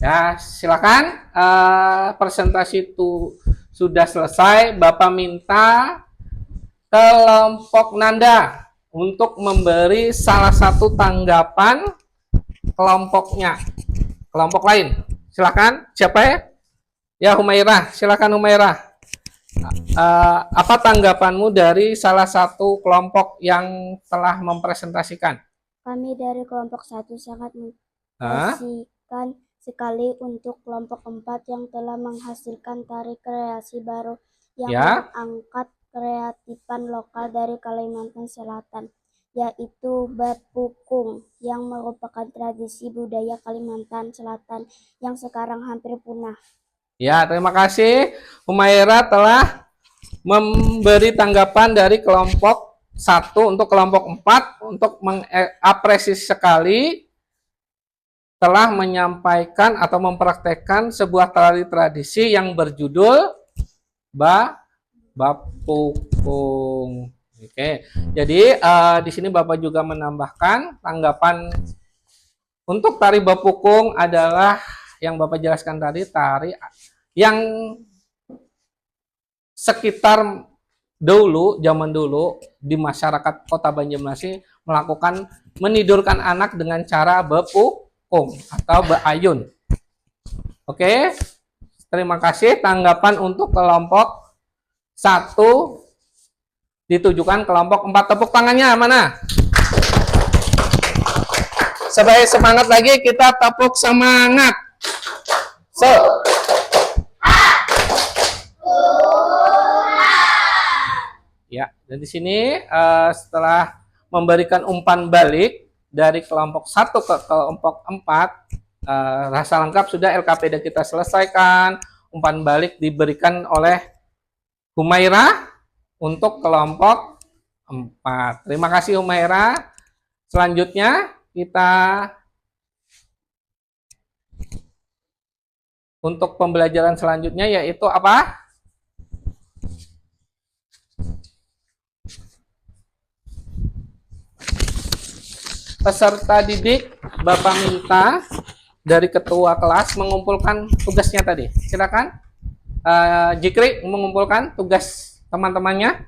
Ya, silakan. Presentasi itu sudah selesai. Bapak minta kelompok Nanda untuk memberi salah satu tanggapan kelompoknya. Kelompok lain. Silakan. Siapa ya? Ya, Humairah. Silakan Humairah. Apa tanggapanmu dari salah satu kelompok yang telah mempresentasikan? Kami dari kelompok 1 sangat mengapresiasikan sekali untuk kelompok 4 yang telah menghasilkan tari kreasi baru yang mengangkat kreatifan lokal dari Kalimantan Selatan, yaitu bapukung yang merupakan tradisi budaya Kalimantan Selatan yang sekarang hampir punah. Ya, terima kasih Humaira telah memberi tanggapan dari kelompok 1 untuk kelompok 4 untuk mengapresiasi sekali telah menyampaikan atau mempraktekkan sebuah tari tradisi yang berjudul bapukung. Oke, jadi di sini Bapak juga menambahkan tanggapan untuk tari bapukung adalah yang Bapak jelaskan tadi, tari yang sekitar dulu, zaman dulu di masyarakat Kota Banjarmasin melakukan menidurkan anak dengan cara bapukung atau beayun. Oke, terima kasih. Tanggapan untuk kelompok 1 ditujukan kelompok 4. Tepuk tangannya mana? Sebagai semangat lagi, kita tepuk semangat. Ya, dan di sini setelah memberikan umpan balik dari kelompok 1 ke kelompok 4, rasa lengkap sudah LKPD kita selesaikan. Umpan balik diberikan oleh Humaira untuk kelompok 4. Terima kasih Humaira. Selanjutnya kita untuk pembelajaran selanjutnya yaitu apa? Peserta didik, Bapak minta dari ketua kelas mengumpulkan tugasnya tadi. Silakan, Jikri mengumpulkan tugas teman-temannya,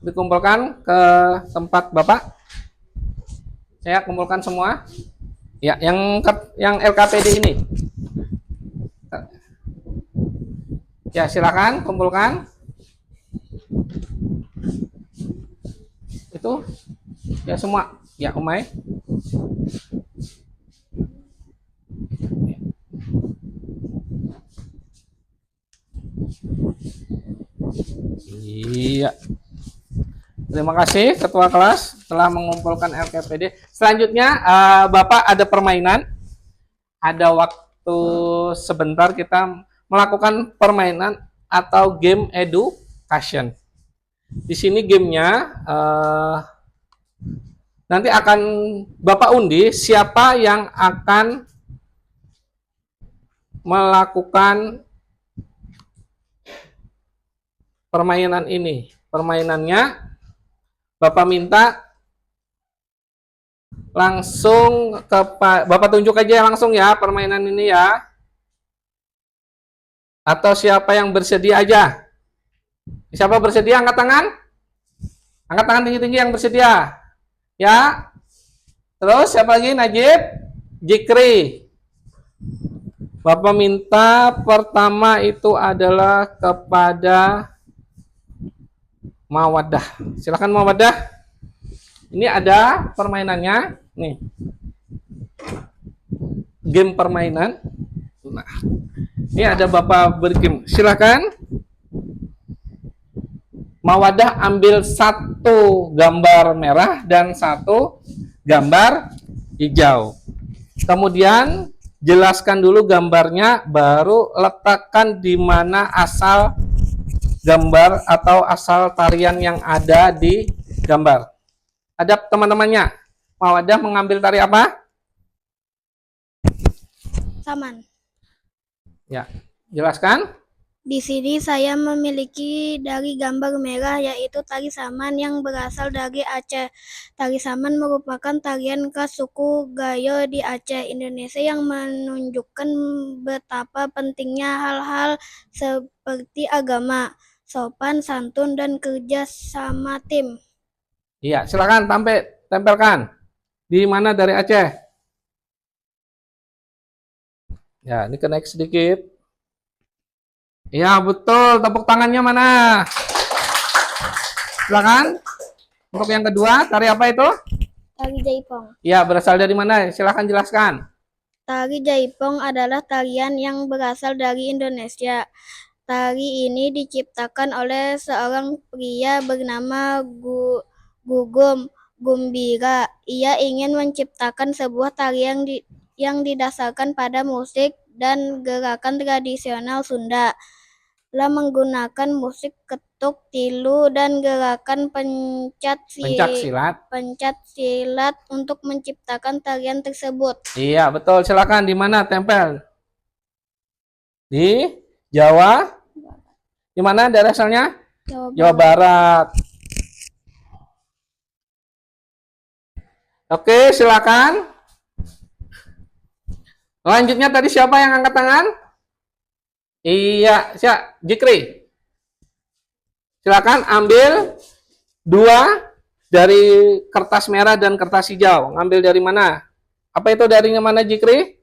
dikumpulkan ke tempat Bapak. Saya kumpulkan semua. Ya, yang LKPD ini. Ya, silakan kumpulkan. Itu ya semua. Ya, Umay. Iya. Terima kasih Ketua Kelas telah mengumpulkan LKPD. Selanjutnya Bapak ada permainan. Ada waktu sebentar kita melakukan permainan atau game education. Di sini gamenya nanti akan Bapak undi siapa yang akan melakukan permainan ini. Permainannya Bapak minta langsung ke Bapak tunjuk aja langsung ya permainan ini ya. Atau siapa yang bersedia aja? Siapa bersedia angkat tangan? Angkat tangan tinggi-tinggi yang bersedia. Ya. Terus siapa lagi? Najib, Jikri. Bapak minta pertama itu adalah kepada Mawadah. Silakan Mawadah. Ini ada permainannya. Nih. Game permainan. Nah. Ini ada Bapak bergame. Silakan. Mawadah ambil satu gambar merah dan satu gambar hijau. Kemudian jelaskan dulu gambarnya, baru letakkan di mana asal gambar atau asal tarian yang ada di gambar. Ada teman-temannya? Mawadah mengambil tari apa? Saman. Ya, jelaskan. Di sini saya memiliki dari gambar merah, yaitu tari saman yang berasal dari Aceh. Tari saman merupakan tarian khas suku Gayo di Aceh, Indonesia, yang menunjukkan betapa pentingnya hal-hal seperti agama, sopan santun, dan kerja sama tim. Iya, silakan tempelkan. Di mana dari Aceh? Ya, ini naik sedikit. Ya, betul. Tepuk tangannya mana? Silakan. Untuk yang kedua, tari apa itu? Tari Jaipong. Ya, berasal dari mana? Silakan jelaskan. Tari Jaipong adalah tarian yang berasal dari Indonesia. Tari ini diciptakan oleh seorang pria bernama Gugum Gumbira. Ia ingin menciptakan sebuah tarian yang didasarkan pada musik dan gerakan tradisional Sunda. Lah menggunakan musik ketuk, tilu, dan gerakan pencak silat untuk menciptakan tarian tersebut. Iya, betul. Silakan. Di mana tempel? Di Jawa? Di mana daerah asalnya? Jawa Barat. Oke, silakan. Lanjutnya tadi siapa yang angkat tangan? Iya, siap. Jikri. Silakan ambil 2 dari kertas merah dan kertas hijau. Ngambil dari mana? Apa itu darinya mana, Jikri?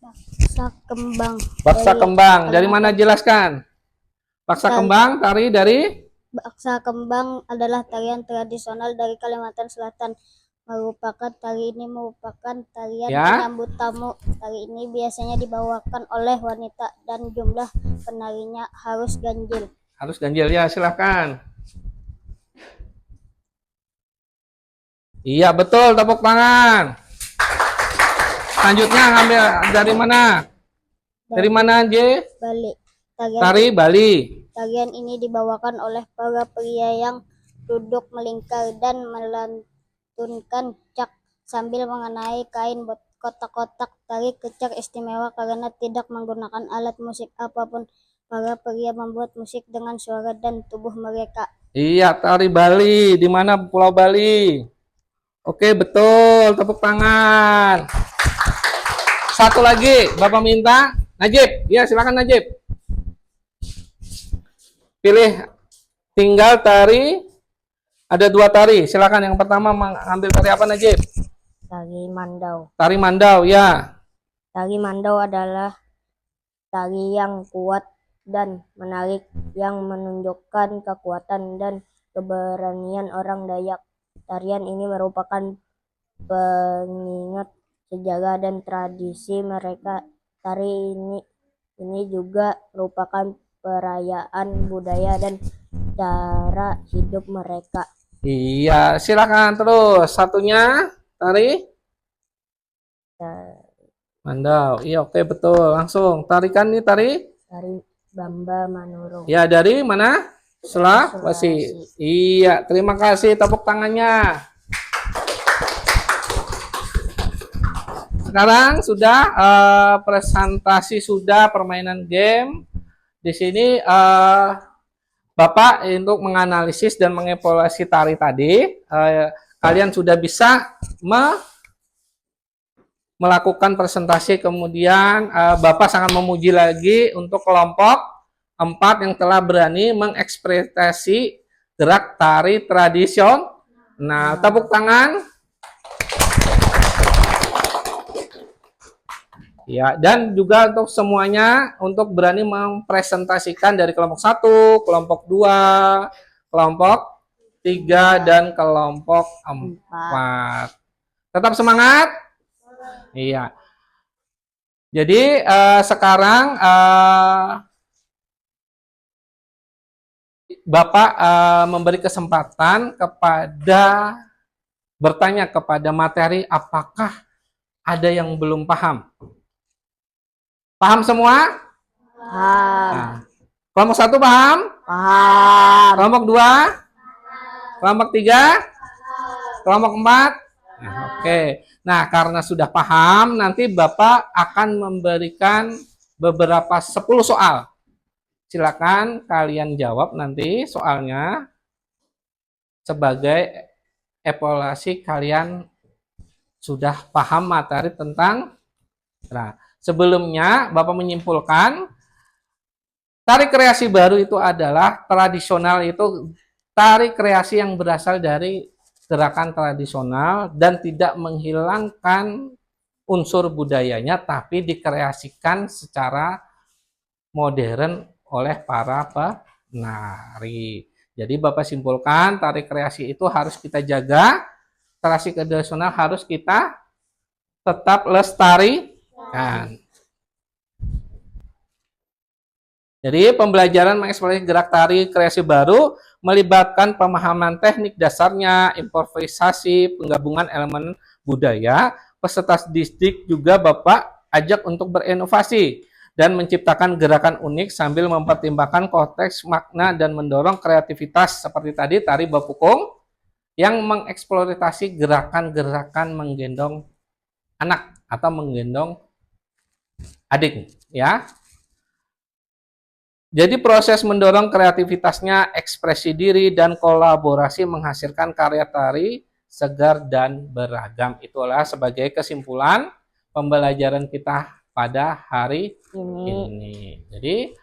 Baksa kembang. Baksa kembang. Dari mana, jelaskan? Baksa kembang, tari dari? Baksa kembang adalah tarian tradisional dari Kalimantan Selatan. Tari ini merupakan tarian penyambut tamu. Tari ini biasanya dibawakan oleh wanita dan jumlah penarinya harus ganjil. Harus ganjil, ya, silahkan. Iya, betul, tepuk tangan. Selanjutnya ngambil dari mana? Dari mana, J? Bali. Tari Bali. Tarian ini dibawakan oleh para pria yang duduk melingkar dan melantunkan cak sambil mengenai kain kotak-kotak. Tari kecak istimewa karena tidak menggunakan alat musik apapun. Para pria membuat musik dengan suara dan tubuh mereka. Iya, tari Bali. Di mana Pulau Bali? Oke, betul. Tepuk tangan. Satu lagi, Bapak minta. Najib. Ya, silakan Najib. Pilih. Tinggal tari. Ada 2 tari. Silakan. Yang pertama mengambil tari apa, Najib? Tari Mandau. Tari Mandau, ya. Tari Mandau adalah tari yang kuat dan menarik, yang menunjukkan kekuatan dan keberanian orang Dayak. Tarian ini merupakan pengingat sejarah dan tradisi mereka. Tari ini juga merupakan perayaan budaya dan cara hidup mereka. Iya, silakan terus. Satunya tari Mandau. Iya, oke, betul. Langsung tarikan nih tari Bamba Manurung. Ya, dari mana? Sulawesi. Iya, terima kasih, tepuk tangannya. Sekarang sudah presentasi, sudah permainan game. Di sini Bapak untuk menganalisis dan mengevaluasi tari tadi, kalian sudah bisa melakukan presentasi, kemudian Bapak sangat memuji lagi untuk kelompok 4 yang telah berani mengekspresi gerak tari tradisional. Nah, tepuk tangan. Ya, dan juga untuk semuanya untuk berani mempresentasikan dari kelompok 1, kelompok 2, kelompok 3 dan kelompok 4. Tetap semangat. Iya. Jadi sekarang Bapak memberi kesempatan bertanya kepada materi, apakah ada yang belum paham. Paham semua? Paham. Nah, kelompok 1 paham? Paham. Kelompok 2? Kelompok 3? Kelompok 4? Nah, oke. Nah, karena sudah paham, nanti Bapak akan memberikan beberapa 10 soal. Silakan kalian jawab nanti soalnya sebagai evaluasi kalian sudah paham materi tentang. Nah, sebelumnya Bapak menyimpulkan tari kreasi baru itu adalah tradisional, itu tari kreasi yang berasal dari gerakan tradisional dan tidak menghilangkan unsur budayanya, tapi dikreasikan secara modern oleh para penari. Jadi Bapak simpulkan tari kreasi itu harus kita jaga, tari tradisional harus kita tetap lestarikan. Jadi pembelajaran mengeksplorasi gerak tari kreasi baru melibatkan pemahaman teknik dasarnya, improvisasi, penggabungan elemen budaya. Peserta didik juga Bapak ajak untuk berinovasi dan menciptakan gerakan unik sambil mempertimbangkan konteks, makna, dan mendorong kreativitas seperti tadi tari bapukung yang mengeksploitasi gerakan-gerakan menggendong anak atau menggendong adik, ya. Jadi proses mendorong kreativitasnya, ekspresi diri, dan kolaborasi menghasilkan karya tari segar dan beragam. Itulah sebagai kesimpulan pembelajaran kita pada hari ini. Jadi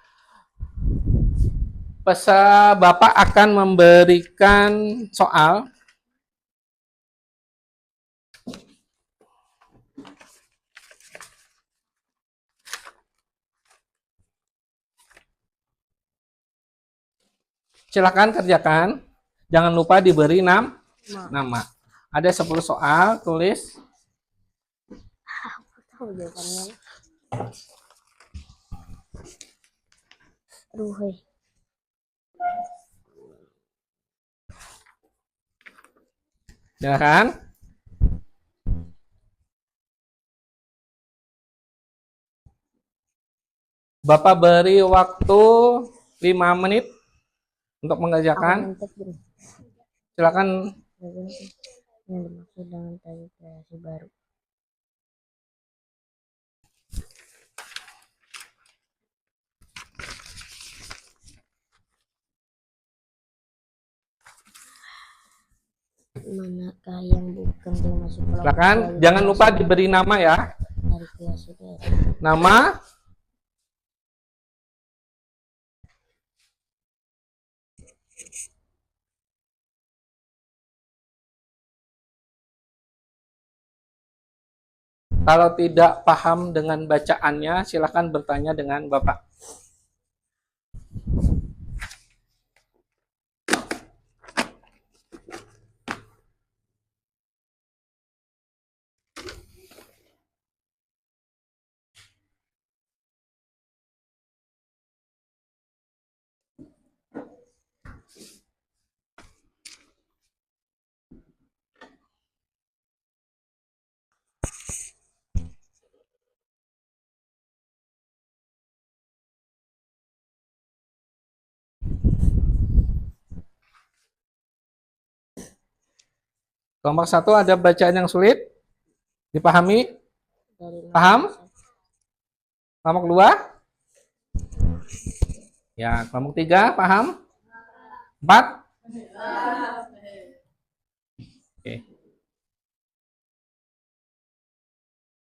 Bapak akan memberikan soal. Silakan kerjakan. Jangan lupa diberi nama. Ada 10 soal, tulis. Aduh, Silakan. Bapak beri waktu 5 menit untuk mengerjakan. Silakan. Yang dimaksud dengan tari kreasi baru. Manakah yang bukan termasuk kelompok? Silakan. Jangan lupa diberi nama ya. Tari kreasi baru. Nama. Kalau tidak paham dengan bacaannya, silakan bertanya dengan Bapak. Kelompok 1 ada bacaan yang sulit? Dipahami? Paham? Kelompok 2? Ya, kelompok 3 paham? 4? Oke.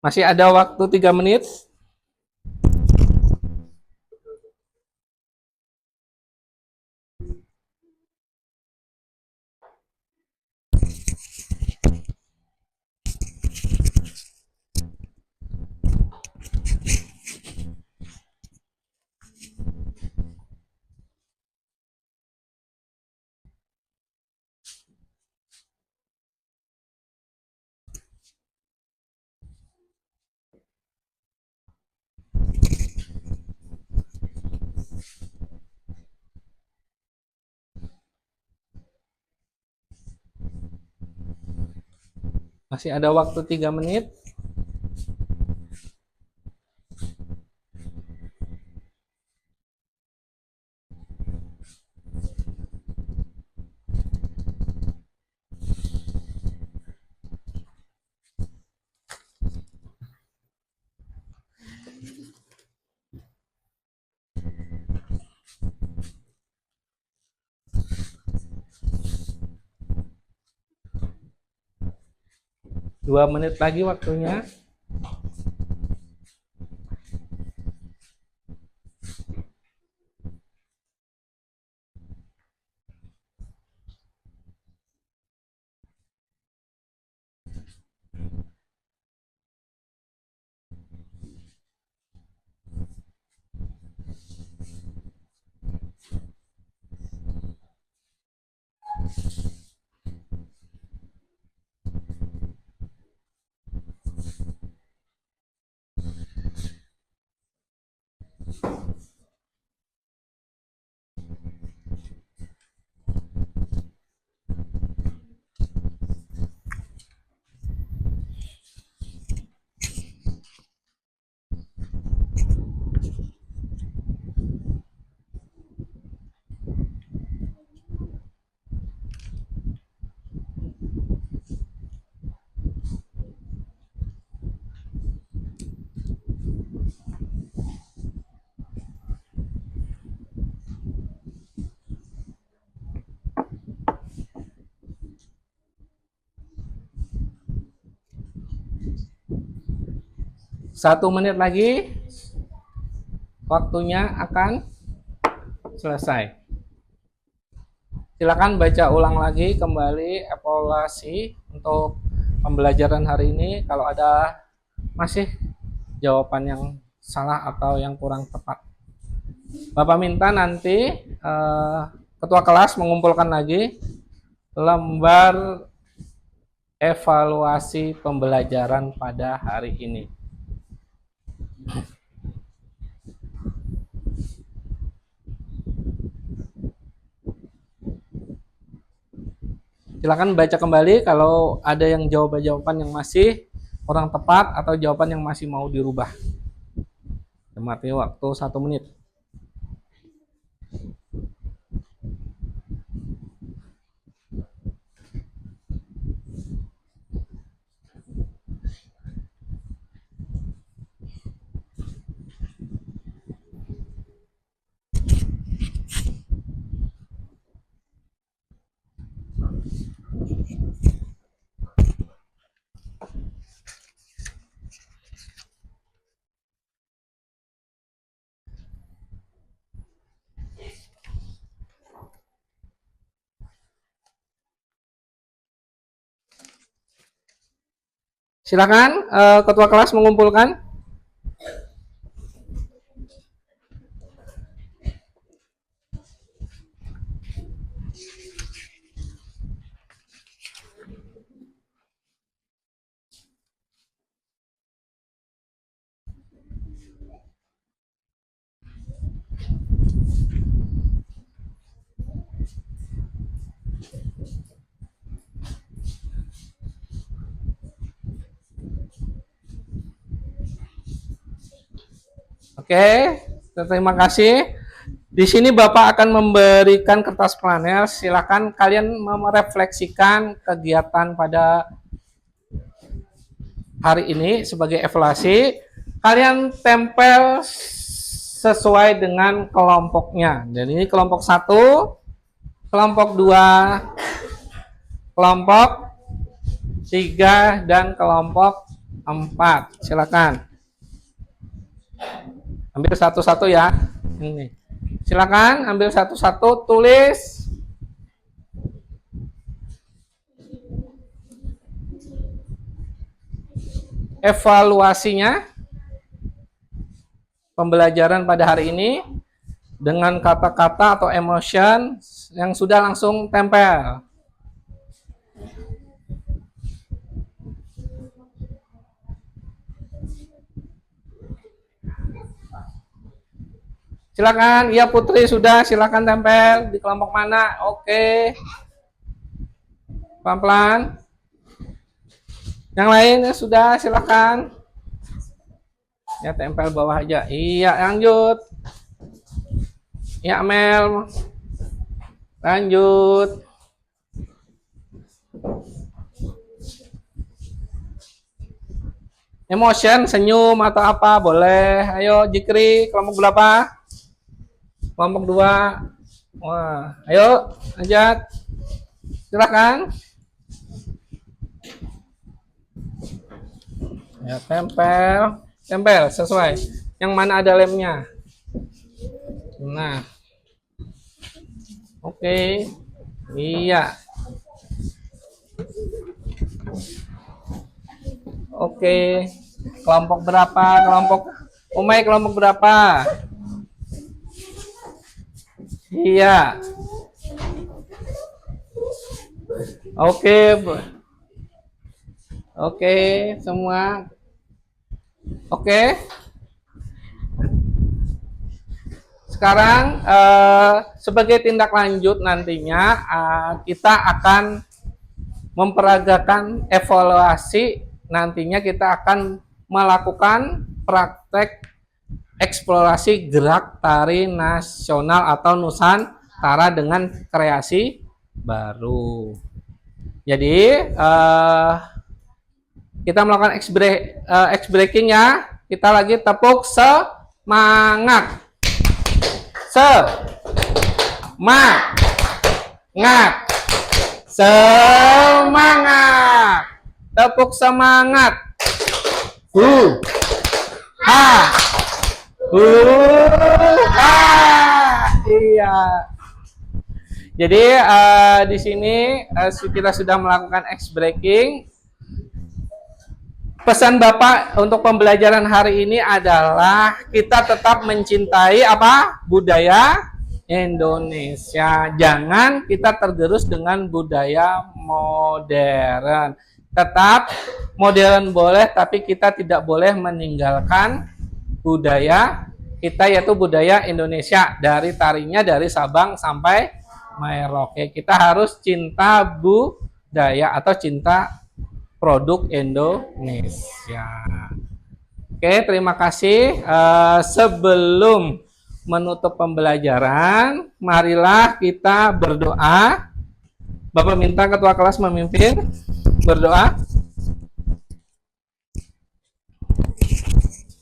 Masih ada waktu 3 menit. Masih ada waktu 3 menit. 2 menit lagi waktunya. Satu menit lagi waktunya akan selesai. Silakan baca ulang lagi kembali evaluasi untuk pembelajaran hari ini. Kalau ada masih jawaban yang salah atau yang kurang tepat, Bapak minta nanti ketua kelas mengumpulkan lagi lembar evaluasi pembelajaran pada hari ini. Silakan baca kembali kalau ada yang jawaban-jawaban yang masih kurang tepat atau jawaban yang masih mau dirubah. Temati waktu 1 menit. Silakan ketua kelas mengumpulkan. Oke, terima kasih. Di sini Bapak akan memberikan kertas planel. Silakan kalian merefleksikan kegiatan pada hari ini sebagai evaluasi. Kalian tempel sesuai dengan kelompoknya. Dan ini kelompok 1, kelompok 2, kelompok 3, dan kelompok 4. Silakan. Ambil satu-satu ya. Ini. Silakan ambil satu-satu, tulis evaluasinya pembelajaran pada hari ini dengan kata-kata atau emotion yang sudah langsung tempel. Silakan, ya Putri sudah, silakan tempel di kelompok mana? Oke. Pelan-pelan. Yang lain ya sudah, silakan. Ya tempel bawah aja. Iya, lanjut. Ya Mel. Lanjut. Emotion, senyum atau apa boleh. Ayo Jikri, kelompok berapa? Kelompok 2. Wah, ayo lanjut. Silakan. Ya, tempel sesuai. Yang mana ada lemnya. Nah, oke, iya, oke. Kelompok berapa? Kelompok berapa? Iya. Oke, oke, semua. Oke. Sekarang sebagai tindak lanjut nantinya kita akan memperagakan evaluasi. Nantinya kita akan melakukan praktek eksplorasi gerak tari nasional atau Nusantara dengan kreasi baru. Jadi kita melakukan X breaking ya. Kita lagi tepuk semangat. Semangat. Tepuk semangat. Iya. Jadi di sini kita sudah melakukan X breaking. Pesan Bapak untuk pembelajaran hari ini adalah kita tetap mencintai apa? Budaya Indonesia. Jangan kita tergerus dengan budaya modern. Tetap modern boleh, tapi kita tidak boleh meninggalkan budaya kita, yaitu budaya Indonesia. Dari tarinya dari Sabang sampai Merauke. Kita harus cinta budaya atau cinta produk Indonesia. Oke, terima kasih. Sebelum menutup pembelajaran, marilah kita berdoa. Bapak minta ketua kelas memimpin berdoa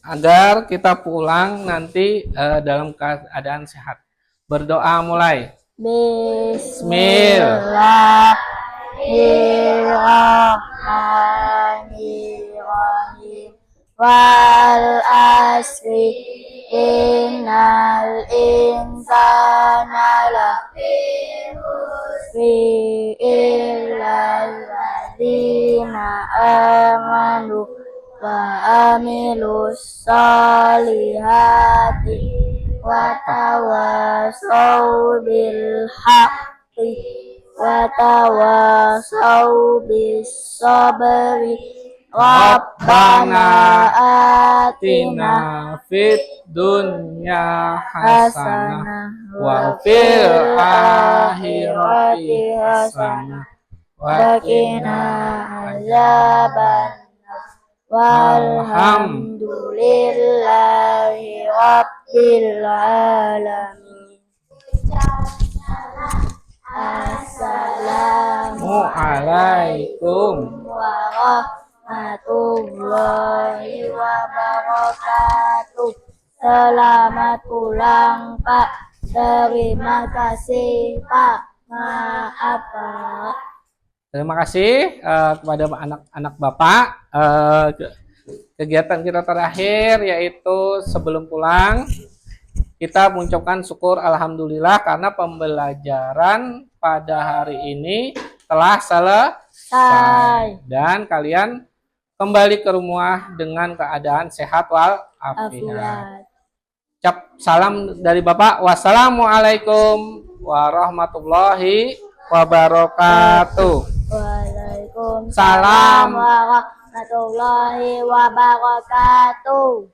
agar kita pulang nanti dalam keadaan sehat. Berdoa mulai. Bismillahirrahmanirrahim. Wal asri innal insana lafi khusri illal ladzina amanu wa amilus solihati wa tawasaw bil haqqi wa tawasaw bis sabri. Rabbana atina fid dunya hasanah wa fil akhirati hasanah wa qina azaban walhamdulillahi rabbil alamin. Assalamualaikum warahmatullahi wabarakatuh. Selamat pulang Pak. Terima kasih Pak. Maaf Pak. Terima kasih kepada anak-anak Bapak. Kegiatan kita terakhir yaitu sebelum pulang kita mengucapkan syukur alhamdulillah karena pembelajaran pada hari ini telah selesai dan kalian kembali ke rumah dengan keadaan sehat walafiat. Salam dari Bapak. Wassalamualaikum warahmatullahi wabarakatuh. Waalaikumsalam warahmatullahi wabarakatuh.